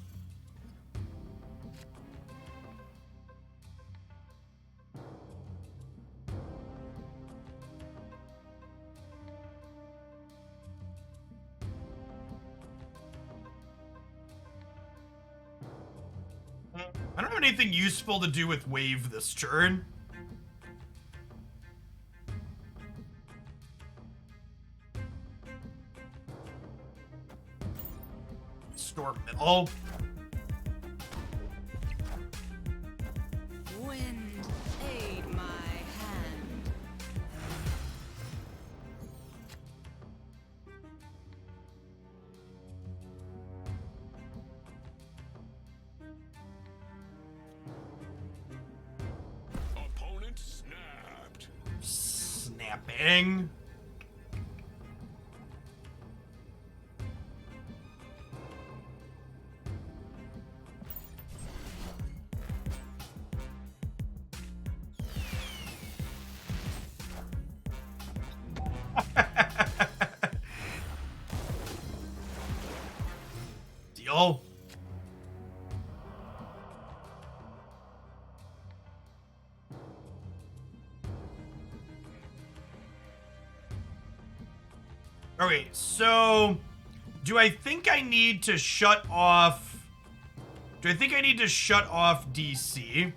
I don't have anything useful to do with Wave this turn. Storm middle. Wind, aid my hand. Opponent snapped. Snapping. Deal. Okay, so do I think I need to shut off? Do I think I need to shut off DC?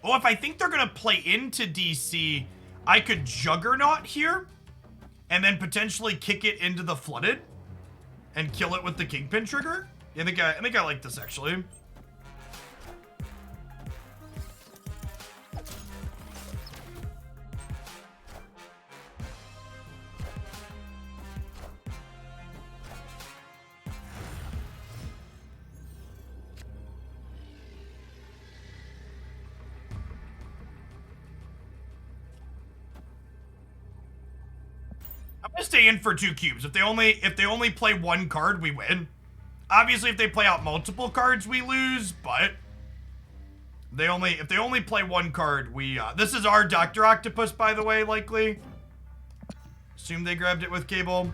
Oh, if I think they're gonna play into DC, I could Juggernaut here, and then potentially kick it into the Flooded, and kill it with the Kingpin trigger. Yeah, I think I like this actually. I'm gonna stay in for 2 cubes. If they only play 1 card, we win. Obviously, if they play out multiple cards, we lose. But if they only play 1 card, we this is our Dr. Octopus, by the way, likely. Assume they grabbed it with Cable.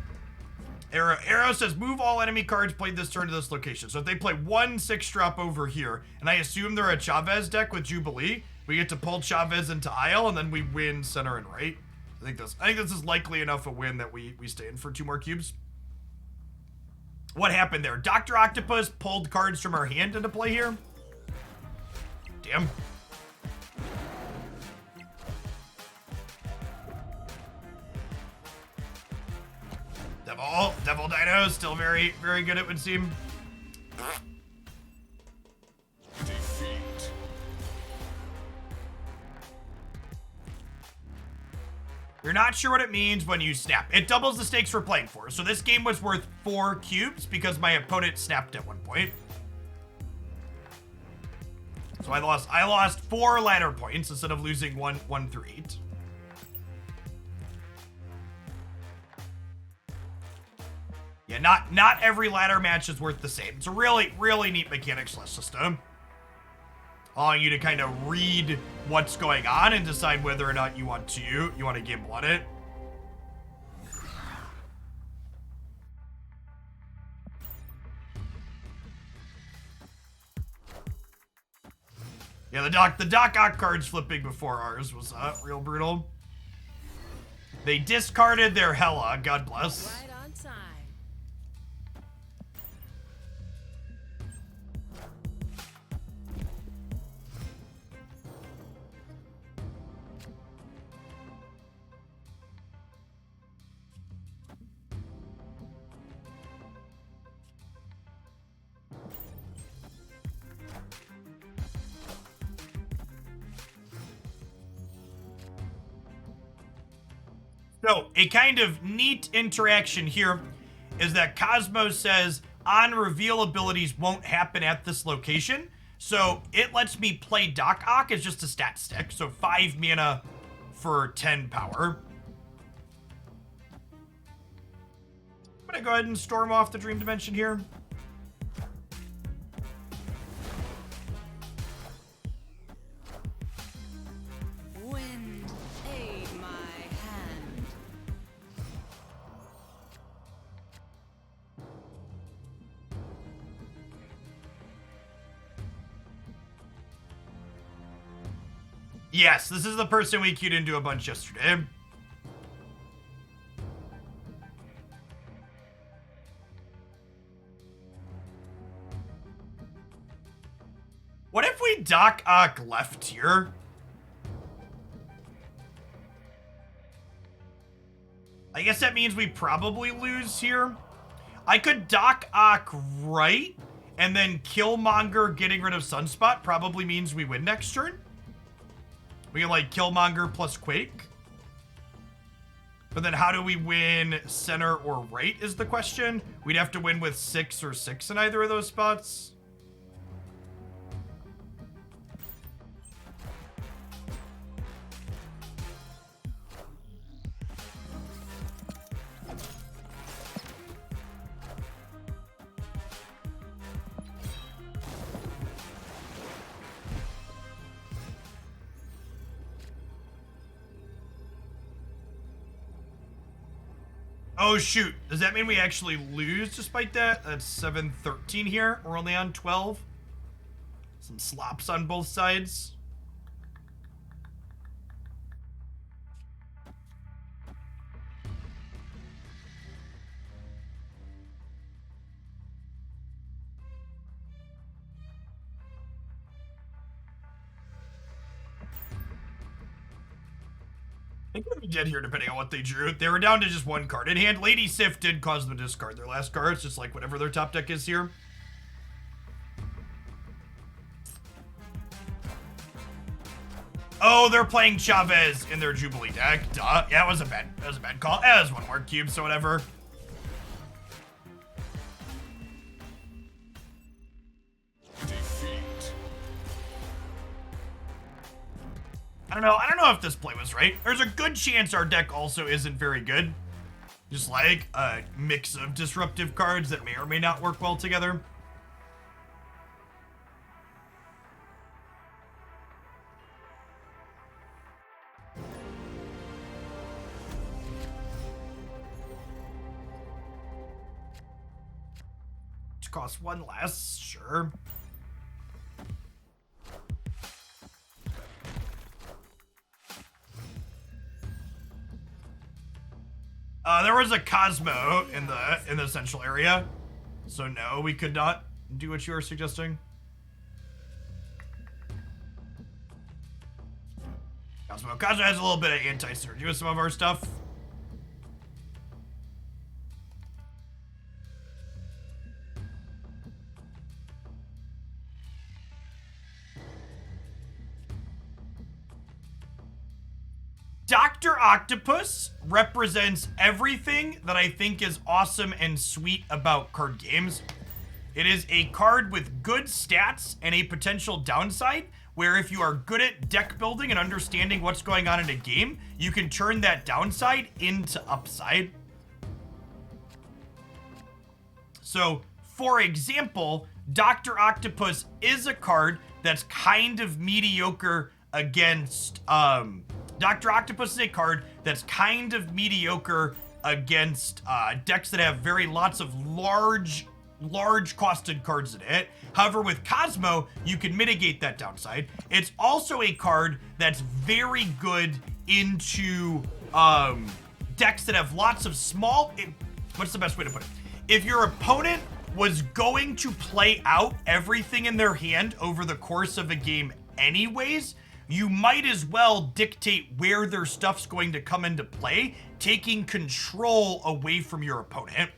Arrow says move all enemy cards played this turn to this location. So if they play 1 6-drop over here, and I assume they're a Chavez deck with Jubilee, we get to pull Chavez into Isle, and then we win center and right. I think this is likely enough a win that we stay in for 2 more cubes. What happened there? Dr. Octopus pulled cards from our hand into play here. Damn. Devil Dino, still very, very good, it would seem. Defeat. You're not sure what it means when you snap. It doubles the stakes for playing for. So this game was worth 4 cubes because my opponent snapped at one point. So I lost 4 ladder points instead of losing 1 through 8. Yeah, not every ladder match is worth the same. It's a really, really neat mechanics-less system, allowing you to kind of read what's going on and decide whether or not you want to gamble on it. Yeah, the Doc Ock cards flipping before ours was real brutal. They discarded their Hela, God bless. Right on time. So, a kind of neat interaction here is that Cosmos says on reveal abilities won't happen at this location. So, it lets me play Doc Ock as just a stat stick. So, 5 mana for 10 power. I'm gonna go ahead and storm off the Dream Dimension here. Wind, aid my hand. Yes, this is the person we queued into a bunch yesterday. What if we Doc Ock left here? I guess that means we probably lose here. I could Doc Ock right, and then Killmonger getting rid of Sunspot probably means we win next turn. We can like Killmonger plus Quake. But then how do we win center or right is the question. We'd have to win with 6 or 6 in either of those spots. Oh shoot, does that mean we actually lose despite that? That's 7-13 here. We're only on 12. Some slops on both sides. I think what we did here, depending on what they drew, they were down to just one card in hand. Lady Sif did cause them to discard their last cards, just like whatever their top deck is here. Oh, they're playing Chavez in their Jubilee deck. Duh. Yeah, it was a bad call. It was one more cube, so whatever. Defeat. I don't know if this play was right. There's a good chance our deck also isn't very good. Just like a mix of disruptive cards that may or may not work well together. Which costs 1 less, sure. There was a Cosmo in the central area, so no, we could not do what you were suggesting. Cosmo has a little bit of anti-synergy with some of our stuff. Dr. Octopus represents everything that I think is awesome and sweet about card games. It is a card with good stats and a potential downside, where if you are good at deck building and understanding what's going on in a game, you can turn that downside into upside. So, for example, Dr. Octopus is a card that's kind of mediocre against, Dr. Octopus is a card that's kind of mediocre against decks that have lots of large costed cards in it. However, with Cosmo, you can mitigate that downside. It's also a card that's very good into decks that have lots of small... What's the best way to put it? If your opponent was going to play out everything in their hand over the course of a game anyways, you might as well dictate where their stuff's going to come into play, taking control away from your opponent.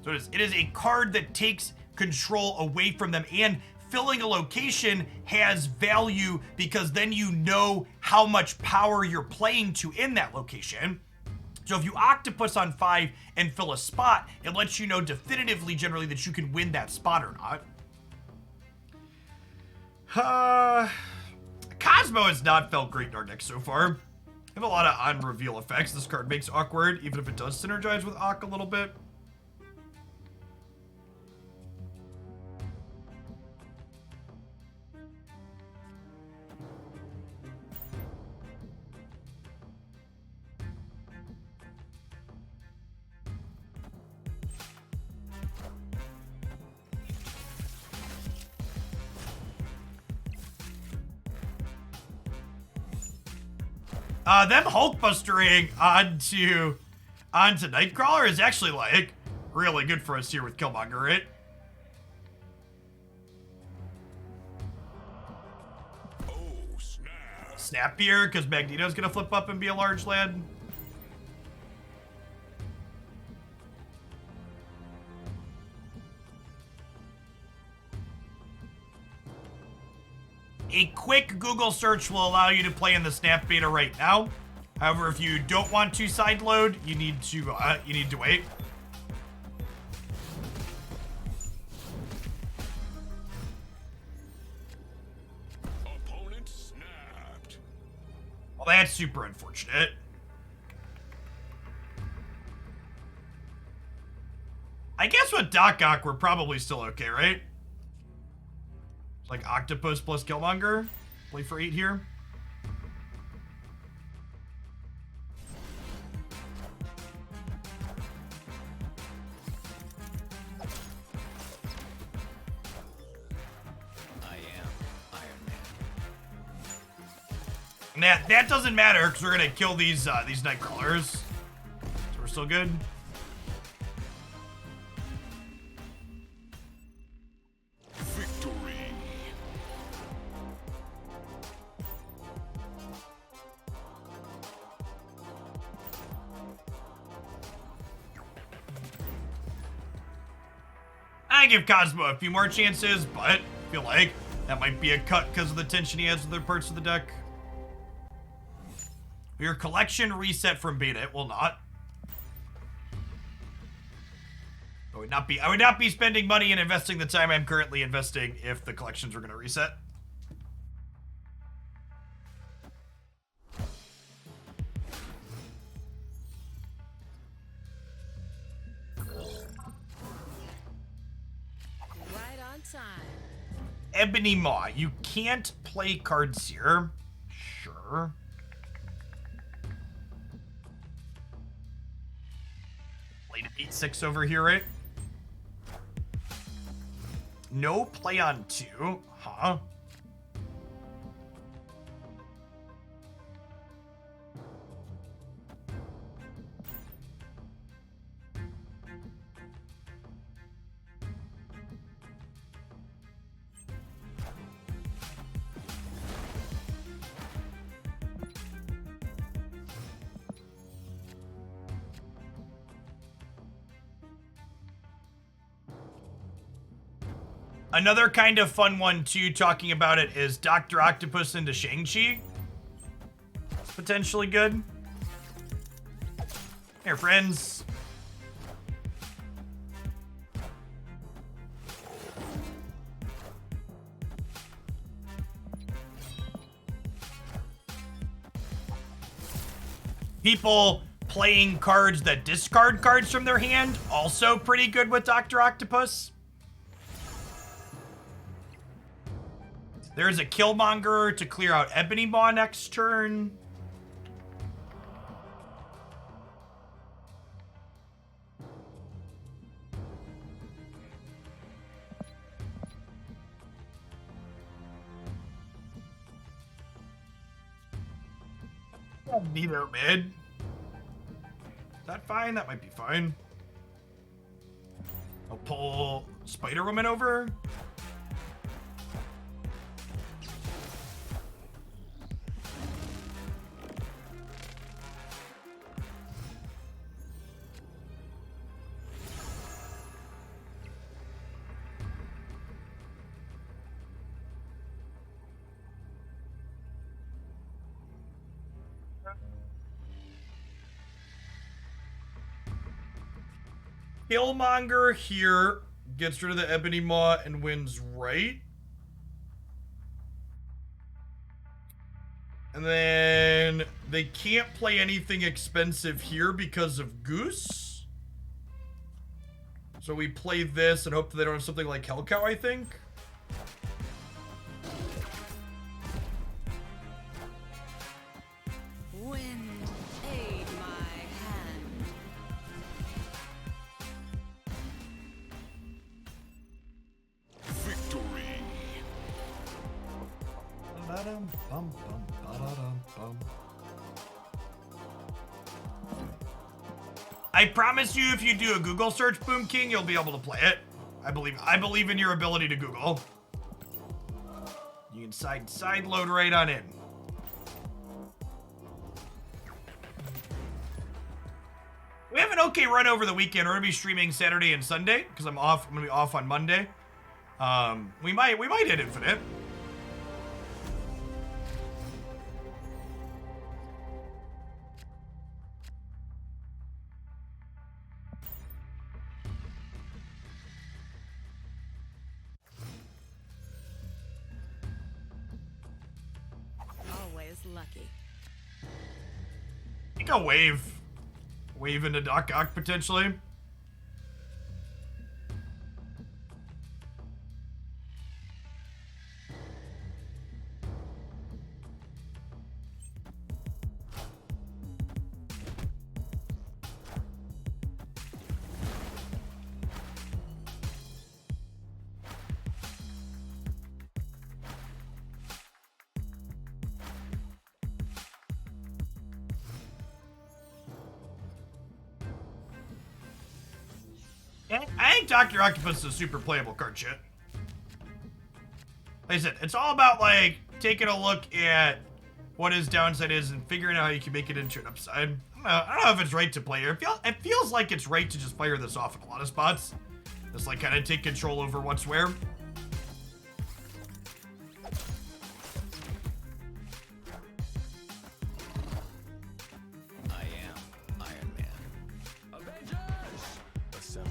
So it is a card that takes control away from them, and filling a location has value because then you know how much power you're playing to in that location. So if you Octopus on 5 and fill a spot, it lets you know definitively generally that you can win that spot or not. Cosmo has not felt great in our deck so far. I have a lot of on-reveal effects this card makes awkward, even if it does synergize with Ock a little bit. Them Hulkbustering onto Nightcrawler is actually, like, really good for us here with Killmonger, right? Oh, snap. Snap here, because Magneto's gonna flip up and be a large land. A quick Google search will allow you to play in the Snap Beta right now. However, if you don't want to sideload, you need to wait. Opponent snapped. Well, that's super unfortunate. I guess with Doc Ock, we're probably still okay, right? Like Octopus plus Killmonger. Play for 8 here. I am Iron Man. And that doesn't matter because we're gonna kill these Nightcrawlers. So we're still good. Victory. I give Cosmo a few more chances, but I feel like that might be a cut because of the tension he has with other parts of the deck. Your collection reset from beta. It will not. I would not be spending money and investing the time I'm currently investing if the collections were going to reset. Right on time. Ebony Maw. You can't play cards here. Sure. Played an 8-6 over here, right? No play on 2. Huh? Another kind of fun one, too, talking about it, is Dr. Octopus into Shang-Chi. It's potentially good. Here, friends. People playing cards that discard cards from their hand, also pretty good with Dr. Octopus. There's a Killmonger to clear out Ebony Maw next turn. Neither mid. Is that fine? That might be fine. I'll pull Spider-Woman over. Killmonger here gets rid of the Ebony Maw and wins right. And then they can't play anything expensive here because of Goose. So we play this and hope that they don't have something like Hellcow, I think. Wind, aid my hand. Victory. I promise you, if you do a Google search, Boom King, you'll be able to play it. I believe in your ability to Google. You can side load right on in. We have an okay run over the weekend. We're gonna be streaming Saturday and Sunday because I'm off. I'm gonna be off on Monday. We might hit Infinite. was lucky. I think I'll wave into Doc Ock potentially. I think Dr. Octopus is a super playable card, shit. Like I said, it's all about, like, taking a look at what his downside is and figuring out how you can make it into an upside. I don't know if it's right to play here. It feels like it's right to just fire this off in a lot of spots. Just, like, kind of take control over what's where. I am Iron Man. Avengers! Assemble.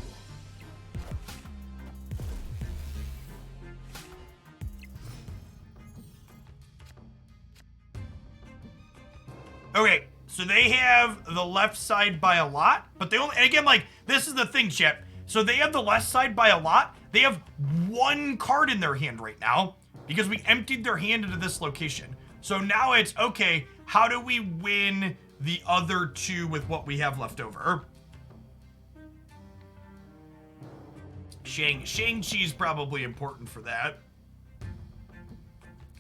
Okay, so they have the left side by a lot, but they only, and again, like, this is the thing, chat. So they have the left side by a lot. They have one card in their hand right now because we emptied their hand into this location. So now it's, okay, how do we win the other two with what we have left over? Shang-Chi's probably important for that.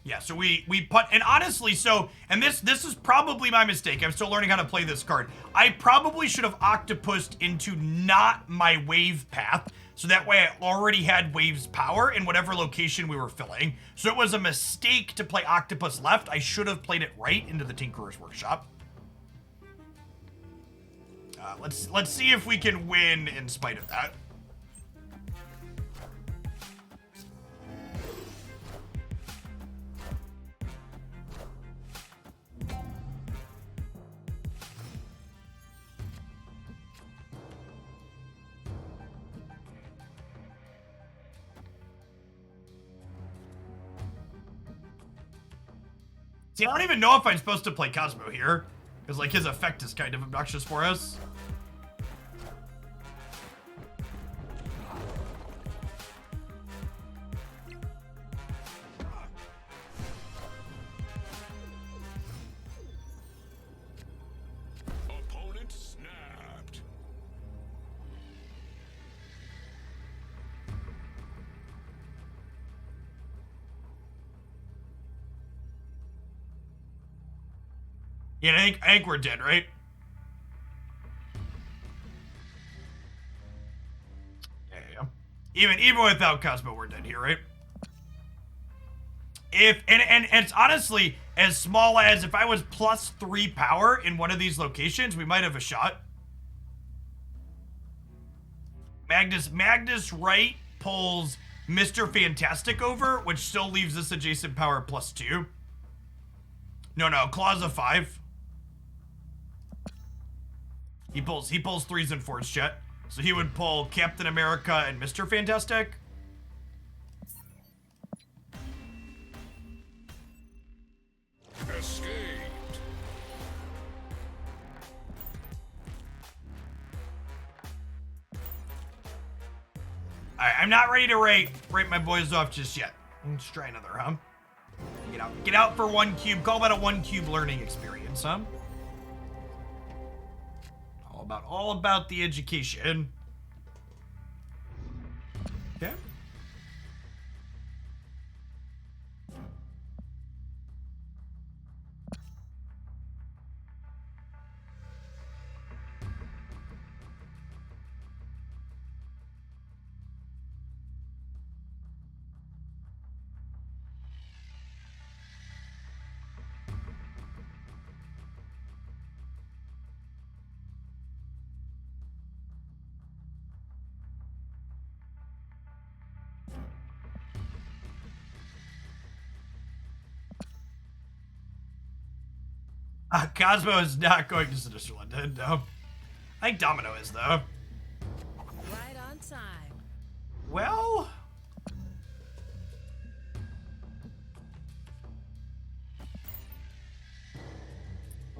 Yeah, so we put, and honestly, so, and this is probably my mistake. I'm still learning how to play this card. I probably should have octopused into not my wave path, so that way I already had wave's power in whatever location we were filling. So it was a mistake to play octopus left. I should have played it right into the Tinkerer's Workshop. Let's see if we can win in spite of that. See, I don't even know if I'm supposed to play Cosmo here, because, like, his effect is kind of obnoxious for us. Opponent snapped. Yeah, I think we're dead, right? Yeah. Even without Cosmo, we're dead here, right? If and it's honestly as small as if I was +3 power in one of these locations, we might have a shot. Magnus Wright pulls Mr. Fantastic over, which still leaves this adjacent power +2. No, Claws of 5. He pulls 3s and 4s, chat. So he would pull Captain America and Mr. Fantastic. Escaped. Alright, I'm not ready to rate my boys off just yet. Let's try another, huh? Get out for 1 cube. Call that a 1 cube learning experience, huh? All about the education. Okay. Cosmo is not going to Sinister London, no. I think Domino is, though. Right on time. Well...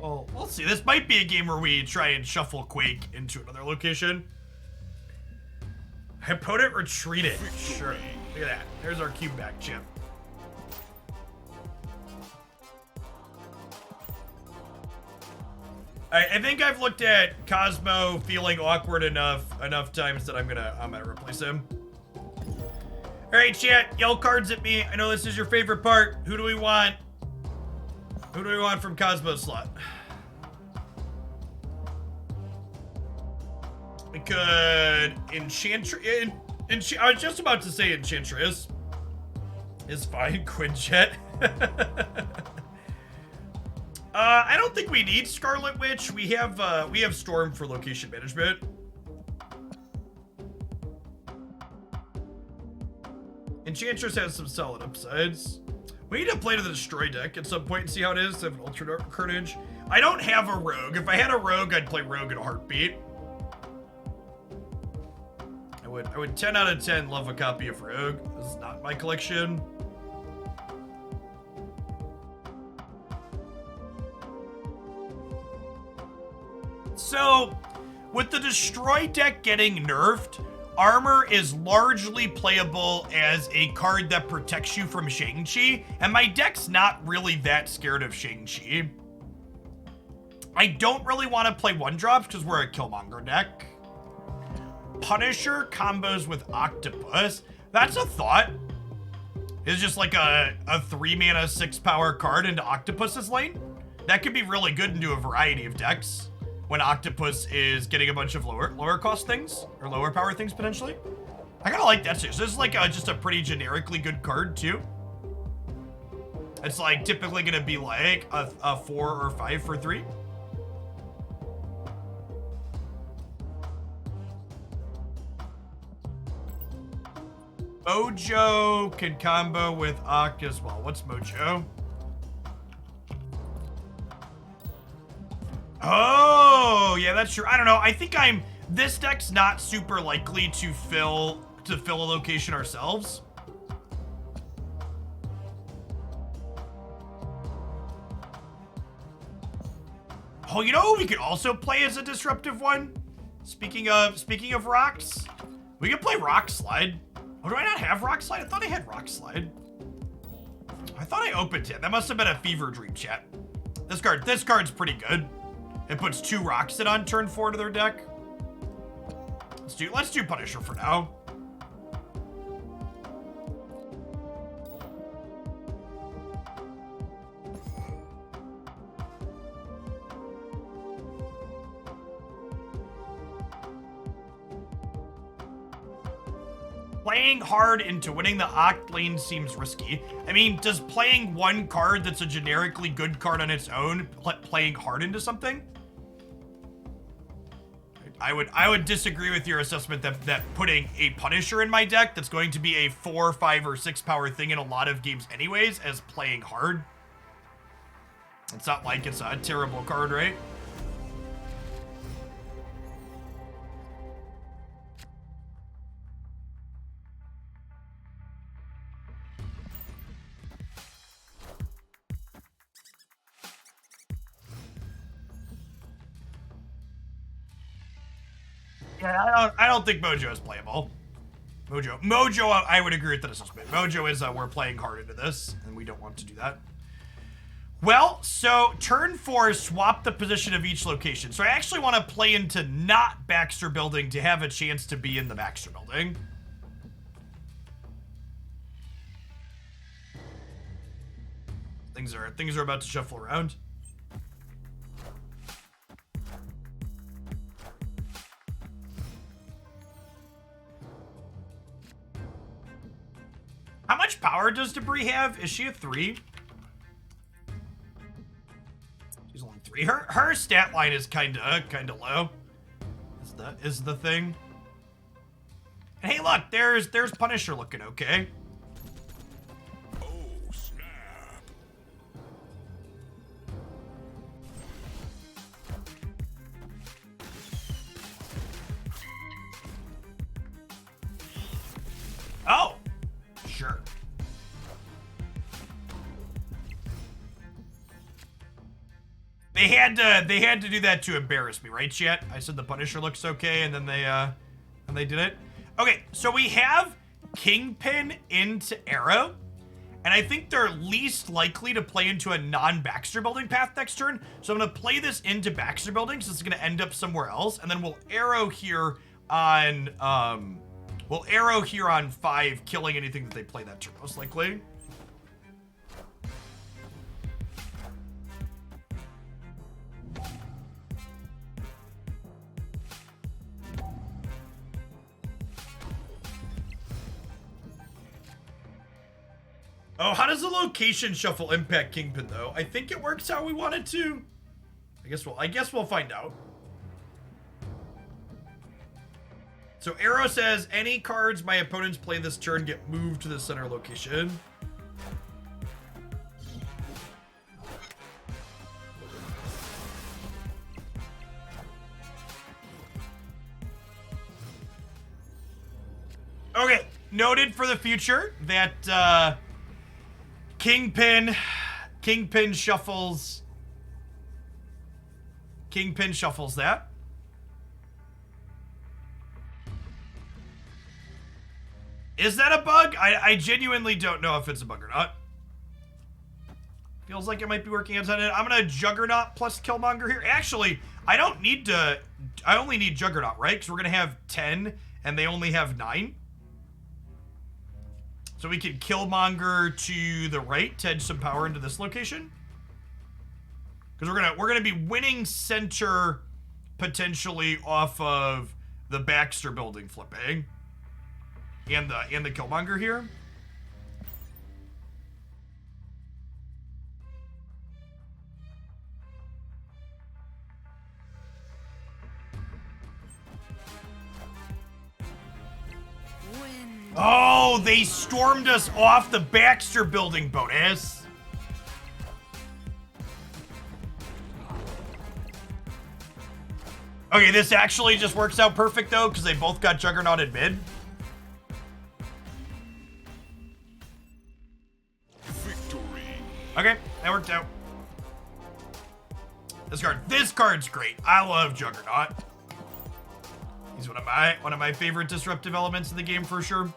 Oh, we'll see. This might be a game where we try and shuffle Quake into another location. Opponent retreated. Sure. Look at that. There's our cube back chip. I think I've looked at Cosmo feeling awkward enough times that I'm gonna replace him. All right, chat, yell cards at me. I know this is your favorite part. Who do we want? Who do we want from Cosmo slot? We could Enchantress. I was just about to say Enchantress. Is fine. Quinjet. I don't think we need Scarlet Witch. We have Storm for location management. Enchantress has some solid upsides. We need to play to the Destroy deck at some point and see how it is. Have an Ultra Carnage. I don't have a Rogue. If I had a Rogue, I'd play Rogue in a heartbeat. I would 10 out of 10 love a copy of Rogue. This is not my collection. So, with the Destroy deck getting nerfed, Armor is largely playable as a card that protects you from Shang-Chi, and my deck's not really that scared of Shang-Chi. I don't really want to play one-drops because we're a Killmonger deck. Punisher combos with Octopus. That's a thought. It's just like a 3-mana 6-power card into Octopus's lane. That could be really good into a variety of decks when Octopus is getting a bunch of lower cost things or lower power things potentially. I kind of like that too. So this is like just a pretty generically good card too. It's like typically gonna be like a 4 or 5 for 3. Mojo can combo with Oct as well. What's Mojo? Oh, yeah, that's true. I don't know. I think this deck's not super likely to fill a location ourselves. Oh, you know who we could also play as a disruptive one? Speaking of rocks, we could play Rock Slide. Oh, do I not have Rock Slide? I thought I had Rock Slide. I thought I opened it. That must have been a fever dream, chat. This card's pretty good. It puts 2 rocks in on turn 4 to their deck. Let's do Punisher for now. Playing hard into winning the Oct lane seems risky. I mean, does playing one card that's a generically good card on its own playing hard into something? I would disagree with your assessment that putting a Punisher in my deck that's going to be a 4, 5, or 6 power thing in a lot of games anyways as playing hard. It's not like it's a terrible card, right? Yeah, I don't think Mojo is playable. Mojo, I would agree with that assessment. Mojo is we're playing hard into this, and we don't want to do that. Well, so turn 4, swap the position of each location. So I actually want to play into not Baxter Building to have a chance to be in the Baxter Building. Things are about to shuffle around. How much power does Debris have? Is she a 3? She's only 3. Her stat line is kinda low. Is the thing. And hey, look, there's Punisher looking okay. Oh, snap. Oh, sure. They had to do that to embarrass me, right, chat? I said the Punisher looks okay, and then they did it. Okay, so we have Kingpin into Arrow, and I think they're least likely to play into a non-Baxter Building path next turn. So I'm gonna play this into Baxter Building, so it's gonna end up somewhere else, and then we'll Arrow here on 5, killing anything that they play that turn, most likely. Oh, how does the location shuffle impact Kingpin though? I think it works how we want it to. I guess we'll find out. So Arrow says any cards my opponents play this turn get moved to the center location. Okay, noted for the future that Kingpin shuffles that. Is that a bug? I genuinely don't know if it's a bug or not. Feels like it might be working outside it. I'm gonna Juggernaut plus Killmonger here. Actually, I only need Juggernaut, right? Because we're gonna have 10 and they only have 9. So we can Killmonger to the right to edge some power into this location. Because we're gonna be winning center potentially off of the Baxter Building flipping. And the Killmonger here. Oh, they stormed us off the Baxter Building bonus. Okay, this actually just works out perfect though, because they both got Juggernaut in mid. Victory. Okay, that worked out. This card's great. I love Juggernaut. He's one of my favorite disruptive elements in the game for sure.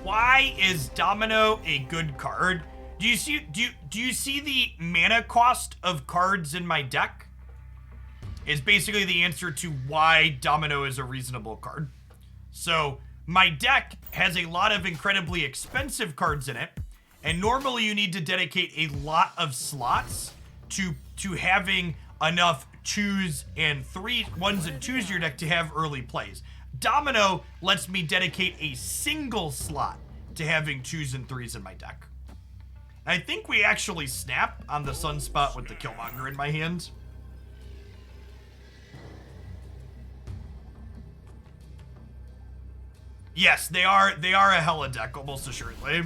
Why is Domino a good card? Do you see the mana cost of cards in my deck? Is basically the answer to why Domino is a reasonable card. So my deck has a lot of incredibly expensive cards in it, and normally you need to dedicate a lot of slots to having enough 2s and 3s, 1s and 2s in your deck to have early plays. Domino lets me dedicate a single slot to having 2s and 3s in my deck. I think we actually snap on the Sunspot with the Killmonger in my hand. Yes, they are a hella deck, almost assuredly.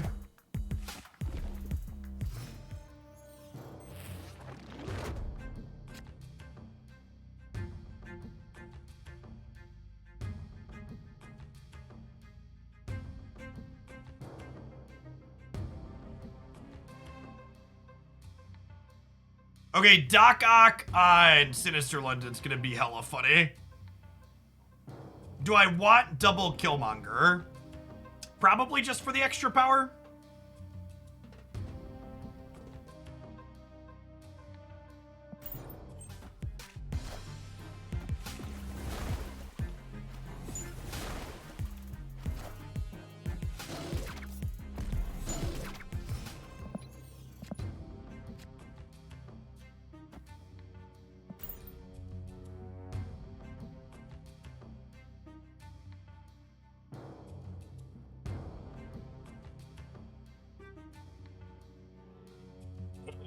Okay, Doc Ock on Sinister London's gonna be hella funny. Do I want double Killmonger? Probably just for the extra power.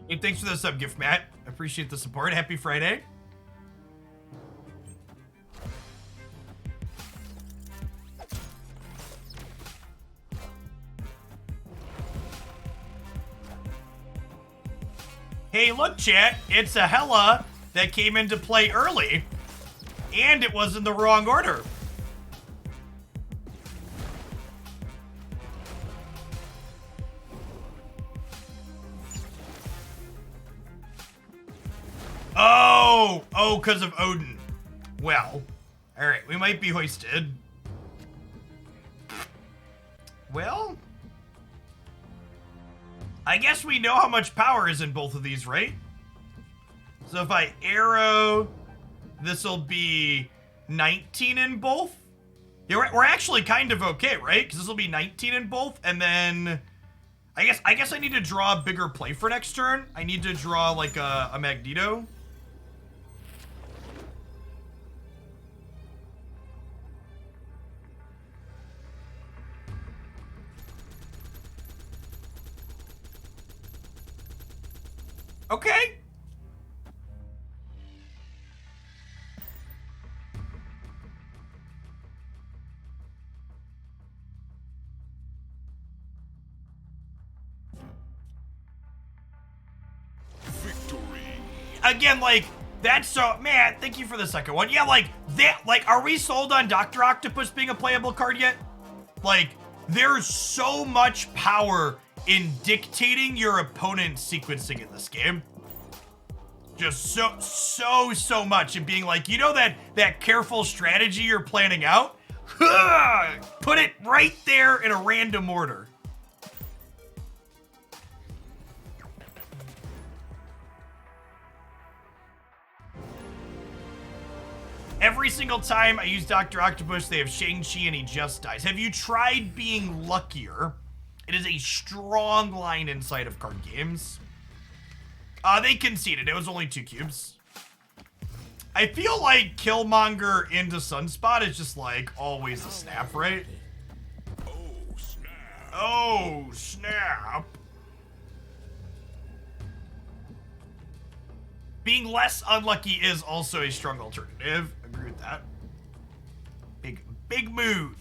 Hey, thanks for the sub gift, Matt. Appreciate the support. Happy Friday. Hey, look, chat. It's a Hela that came into play early, and it was in the wrong order. Oh, because of Odin. Well, all right, we might be hoisted. Well, I guess we know how much power is in both of these, right? So if I arrow, this will be 19 in both. Yeah, we're actually kind of okay, right? Because this will be 19 in both, and then I guess I need to draw a bigger play for next turn. I need to draw like a Magneto. Okay. Victory. Again, like, that's so, man, thank you for the second one. Yeah, like, that, like, are we sold on Dr. Octopus being a playable card yet? Like, there's so much power in dictating your opponent's sequencing in this game. Just so much, and being like, you know that careful strategy you're planning out? Put it right there in a random order. Every single time I use Dr. Octopus, they have Shang-Chi and he just dies. Have you tried being luckier? It is a strong line inside of card games. They conceded. It was only 2 cubes. I feel like Killmonger into Sunspot is just like always a snap, right? Oh, snap. Oh, snap. Being less unlucky is also a strong alternative. Agree with that. Big mood.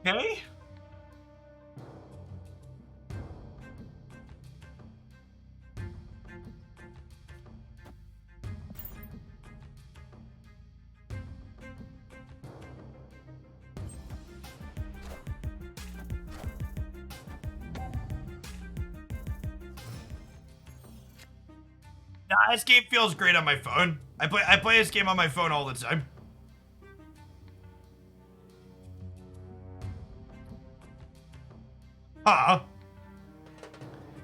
Okay. Nah, this game feels great on my phone. I play this game on my phone all the time. Huh.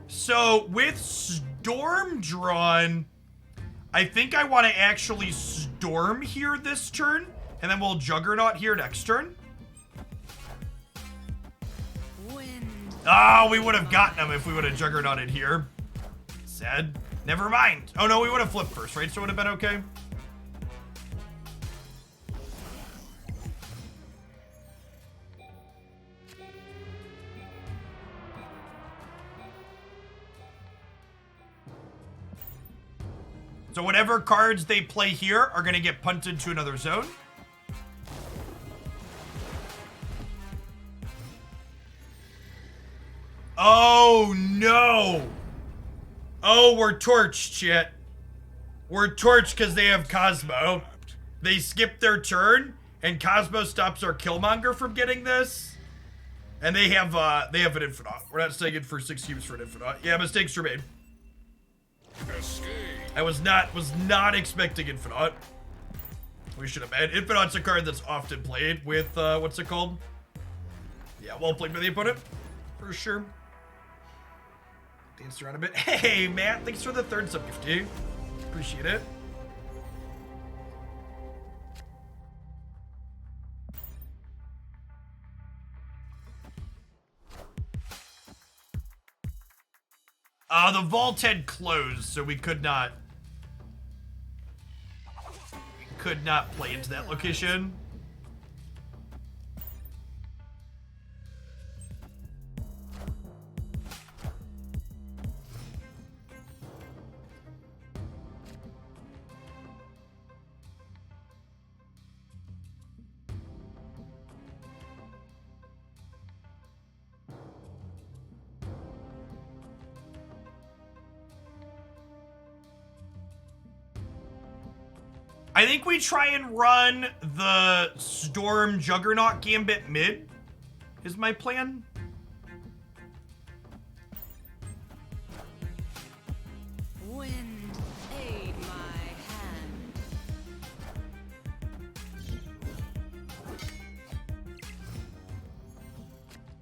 So with Storm drawn, I think I want to actually Storm here this turn, and then we'll Juggernaut here next turn. Wind. Oh, we would have gotten him if we would have Juggernauted here. Sad. Never mind. Oh no, we would have flipped first, right? So it would have been okay. So whatever cards they play here are going to get punted to another zone. Oh, no. Oh, we're torched, shit. We're torched because they have Cosmo. They skip their turn, and Cosmo stops our Killmonger from getting this. And they have an Infinite. We're not staying in for 6 cubes for an Infinite. Yeah, mistakes were made. Escape. I was not expecting Infinite. We should have been. Infinite's a card that's often played with, what's it called? Yeah, well played by the opponent. For sure. Danced around a bit. Hey, Matt, thanks for the 3rd sub-gift, dude. Appreciate it. The vault had closed, so we could not play into that location. I think we try and run the Storm Juggernaut Gambit mid, is my plan. Wind, aid my hand.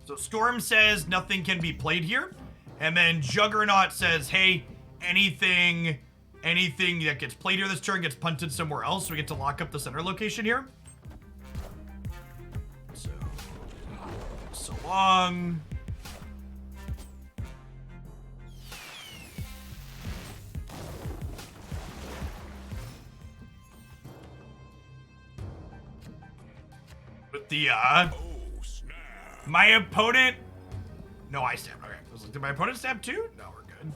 So Storm says nothing can be played here. And then Juggernaut says, hey, anything that gets played here this turn gets punted somewhere else. So we get to lock up the center location here. So long. With the, Oh, snap. my opponent... No, I stabbed. Okay. I was like, did my opponent stab too? No, we're good.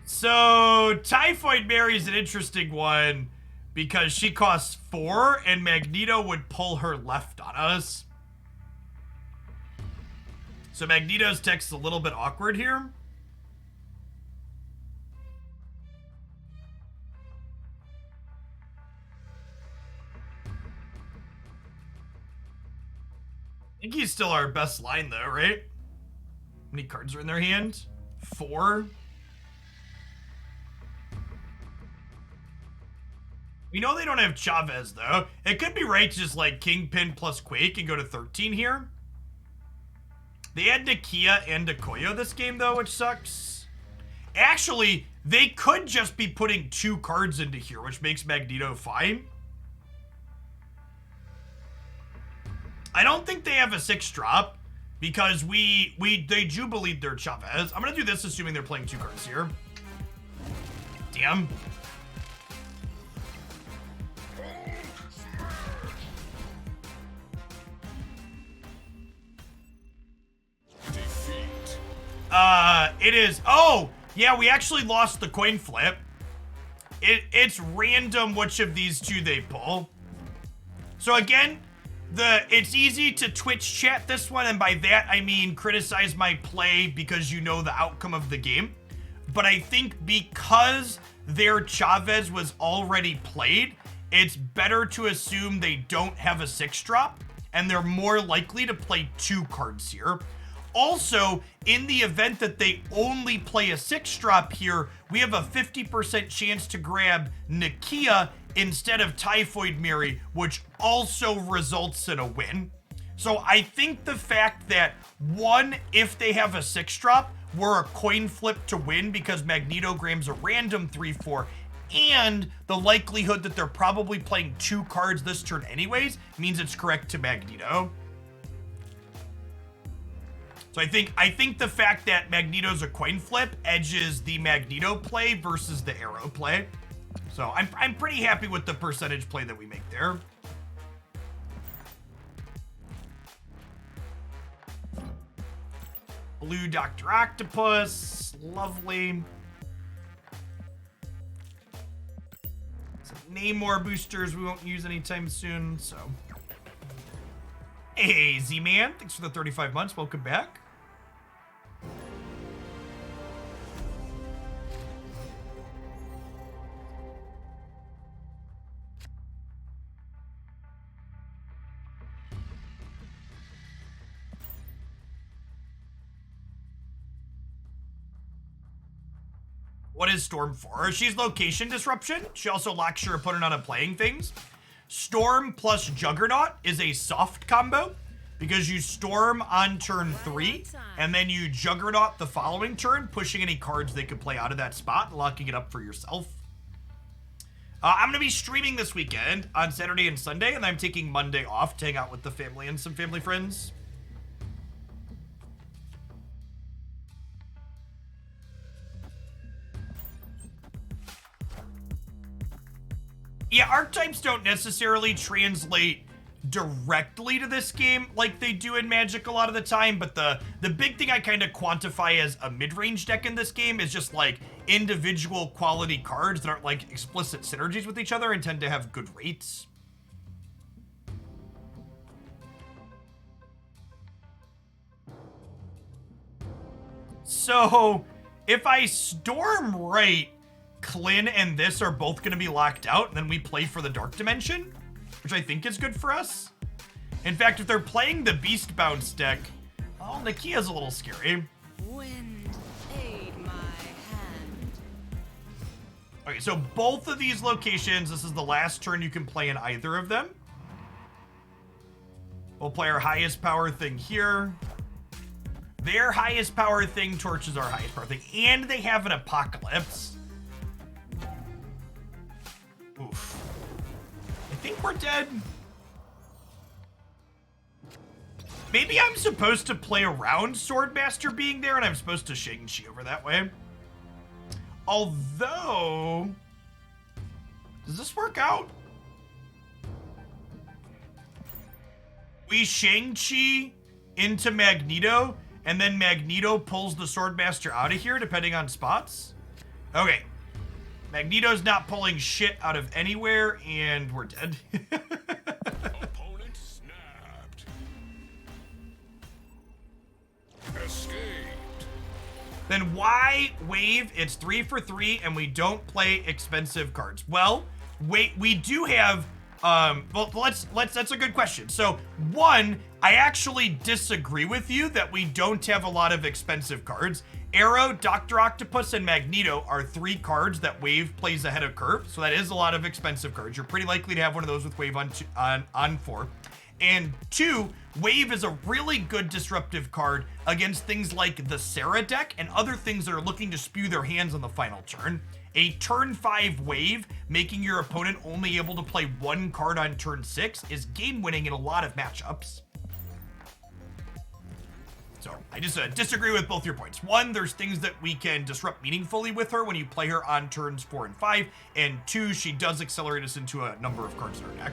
So, Typhoid Mary is an interesting one because she costs 4 and Magneto would pull her left on us. So Magneto's text is a little bit awkward here. I think he's still our best line though, right? How many cards are in their hand? 4? We know they don't have Chavez, though. It could be right to just, like, Kingpin plus Quake and go to 13 here. They had Nakia and Okoyo this game, though, which sucks. Actually, they could just be putting 2 cards into here, which makes Magneto fine. I don't think they have a 6-drop, because they Jubileed their Chavez. I'm gonna do this assuming they're playing 2 cards here. Damn. It is, oh, yeah, we actually lost the coin flip. It's random which of these 2 they pull. So again, it's easy to Twitch chat this one, and by that I mean criticize my play because you know the outcome of the game. But I think because their Chavez was already played, it's better to assume they don't have a 6-drop, and they're more likely to play 2 cards here. Also, in the event that they only play a 6-drop here, we have a 50% chance to grab Nakia instead of Typhoid Mary, which also results in a win. So I think the fact that, 1, if they have a 6-drop, we're a coin flip to win because Magneto grabs a random 3-4, and the likelihood that they're probably playing 2 cards this turn anyways means it's correct to Magneto. So I think the fact that Magneto's a coin flip edges the Magneto play versus the Arrow play. So I'm pretty happy with the percentage play that we make there. Blue Dr. Octopus, lovely. Some Namor boosters we won't use anytime soon, so. Hey, Z-Man, thanks for the 35 months, welcome back. What is Storm for? She's location disruption. She also locks your opponent out of playing things. Storm plus Juggernaut is a soft combo because you Storm on turn 3 and then you Juggernaut the following turn, pushing any cards they could play out of that spot and locking it up for yourself. I'm going to be streaming this weekend on Saturday and Sunday, and I'm taking Monday off to hang out with the family and some family friends. Yeah, archetypes don't necessarily translate directly to this game like they do in Magic a lot of the time, but the big thing I kind of quantify as a mid-range deck in this game is just like individual quality cards that aren't like explicit synergies with each other and tend to have good rates. So if I storm right, Klin and this are both going to be locked out, and then we play for the Dark Dimension, which I think is good for us. In fact, if they're playing the Beast Bounce deck, oh, Nakia's a little scary. Wind, aid my hand. Okay, so both of these locations, this is the last turn you can play in either of them. We'll play our highest power thing here. Their highest power thing torches our highest power thing, and they have an Apocalypse. Oof. I think we're dead. Maybe I'm supposed to play around Swordmaster being there, and I'm supposed to Shang-Chi over that way. Although, does this work out? We Shang-Chi into Magneto, and then Magneto pulls the Swordmaster out of here, depending on spots. Okay. Magneto's not pulling shit out of anywhere, and we're dead. Opponent snapped. Escaped. Then why wave? It's 3 for 3, and we don't play expensive cards. Well, wait, we do have. Well, that's a good question. So, one, I actually disagree with you that we don't have a lot of expensive cards. Arrow, Dr. Octopus, and Magneto are 3 cards that Wave plays ahead of curve, so that is a lot of expensive cards. You're pretty likely to have one of those with Wave on 4. And 2, Wave is a really good disruptive card against things like the Sarah deck and other things that are looking to spew their hands on the final turn. A turn 5 Wave, making your opponent only able to play 1 card on turn 6, is game winning in a lot of matchups. So I just disagree with both your points. 1, there's things that we can disrupt meaningfully with her when you play her on turns 4 and 5. And 2, she does accelerate us into a number of cards in her deck.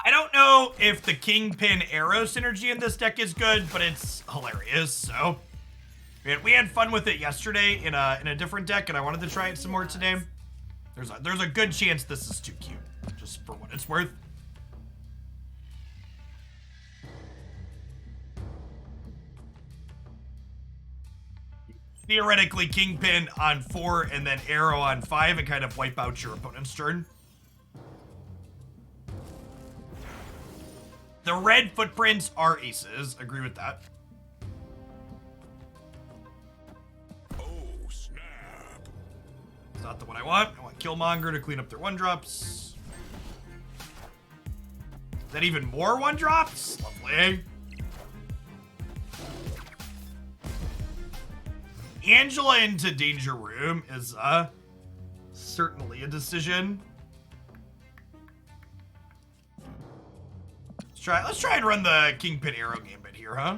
I don't know if the Kingpin Arrow synergy in this deck is good, but it's hilarious, so. We had fun with it yesterday in a different deck, and I wanted to try it some more today. There's a good chance this is too cute, just for what it's worth. Theoretically, Kingpin on 4 and then Arrow on 5 and kind of wipe out your opponent's turn. The red footprints are aces. Agree with that. Not the one I want. I want Killmonger to clean up their 1-drops. Is that even more 1-drops? Lovely. Angela into Danger Room is certainly a decision. Let's try and run the Kingpin Arrow gambit here, huh?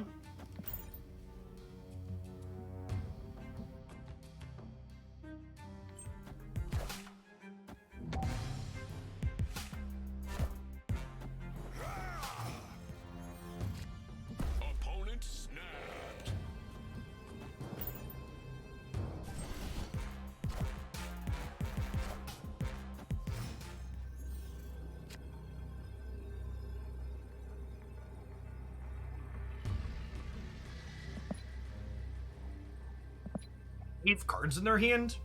Opponent snapped. They have cards in their hand.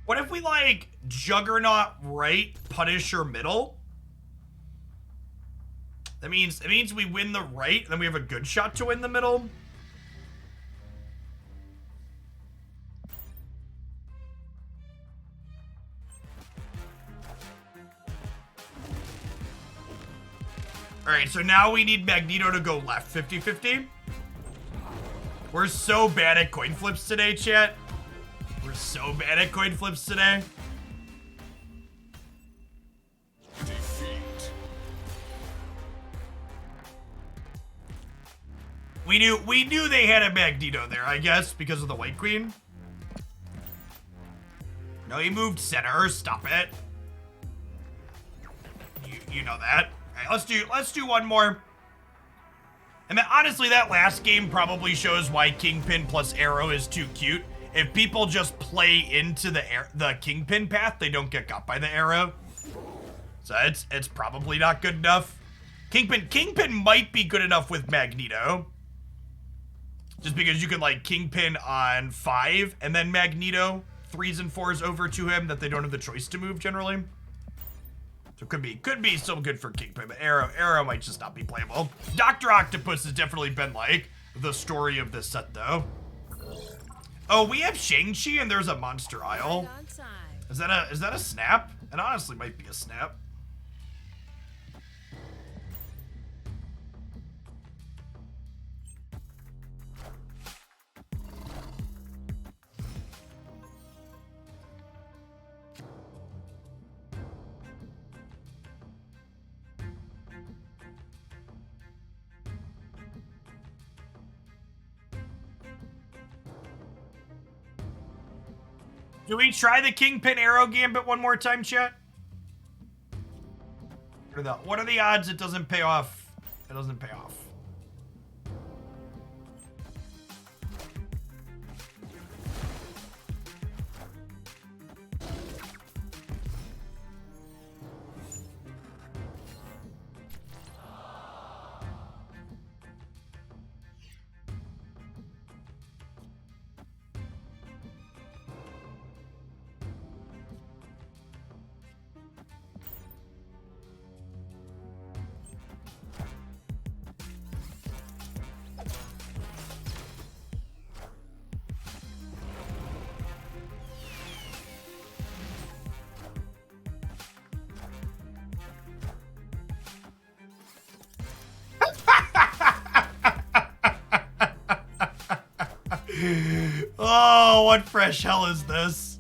What if we like Juggernaut right, Punisher middle? That means we win the right, and then we have a good shot to win the middle. All right, so now we need Magneto to go left 50-50. We're so bad at coin flips today, chat. We're so bad at coin flips today. Defeat. We knew they had a Magneto there, I guess, because of the White Queen. No, he moved center. Stop it. You know that. All right, let's do one more. And then, honestly, that last game probably shows why Kingpin plus Arrow is too cute. If people just play into the Kingpin path, they don't get got by the Arrow. So it's probably not good enough. Kingpin might be good enough with Magneto. Just because you can like Kingpin on 5 and then Magneto 3s and 4s over to him that they don't have the choice to move generally. So could be still good for Kingpin, but Arrow might just not be playable. Dr. Octopus has definitely been like the story of this set though. Oh, we have Shang-Chi and there's a Monster Isle. Is that a snap? It honestly might be a snap. Do we try the Kingpin Arrow Gambit one more time, chat? What are the odds it doesn't pay off? It doesn't pay off. Oh, what fresh hell is this?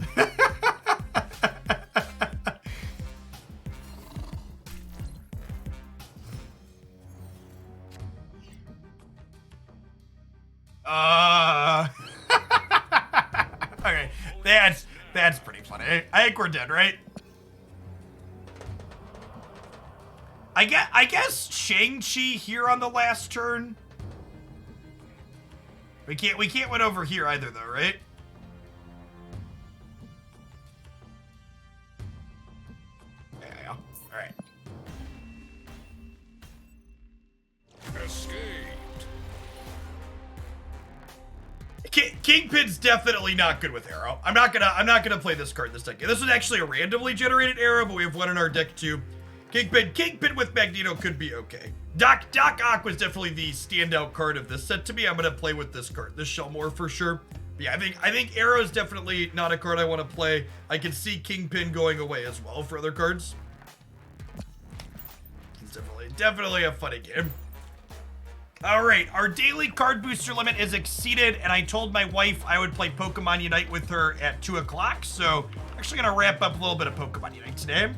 Okay, that's pretty funny. I think we're dead, right? I guess Shang-Chi here on the last turn. We can't win over here either though, right? Yeah. All right. Escaped. Kingpin's definitely not good with Arrow. I'm not gonna play this card this deck. This was actually a randomly generated Arrow, but we have one in our deck too. Kingpin with Magneto could be okay. Doc Ock was definitely the standout card of this set to me. I'm gonna play with this card, this Shellmore for sure. But yeah, I think Arrow is definitely not a card I want to play. I can see Kingpin going away as well for other cards. It's definitely a funny game. All right, our daily card booster limit is exceeded, and I told my wife I would play Pokemon Unite with her at 2 o'clock. So I'm actually gonna wrap up a little bit of Pokemon Unite today.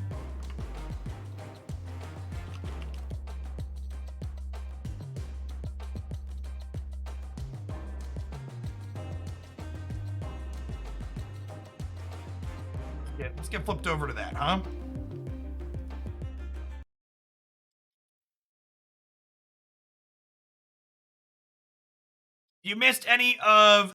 Yeah, let's get flipped over to that, huh? You missed any of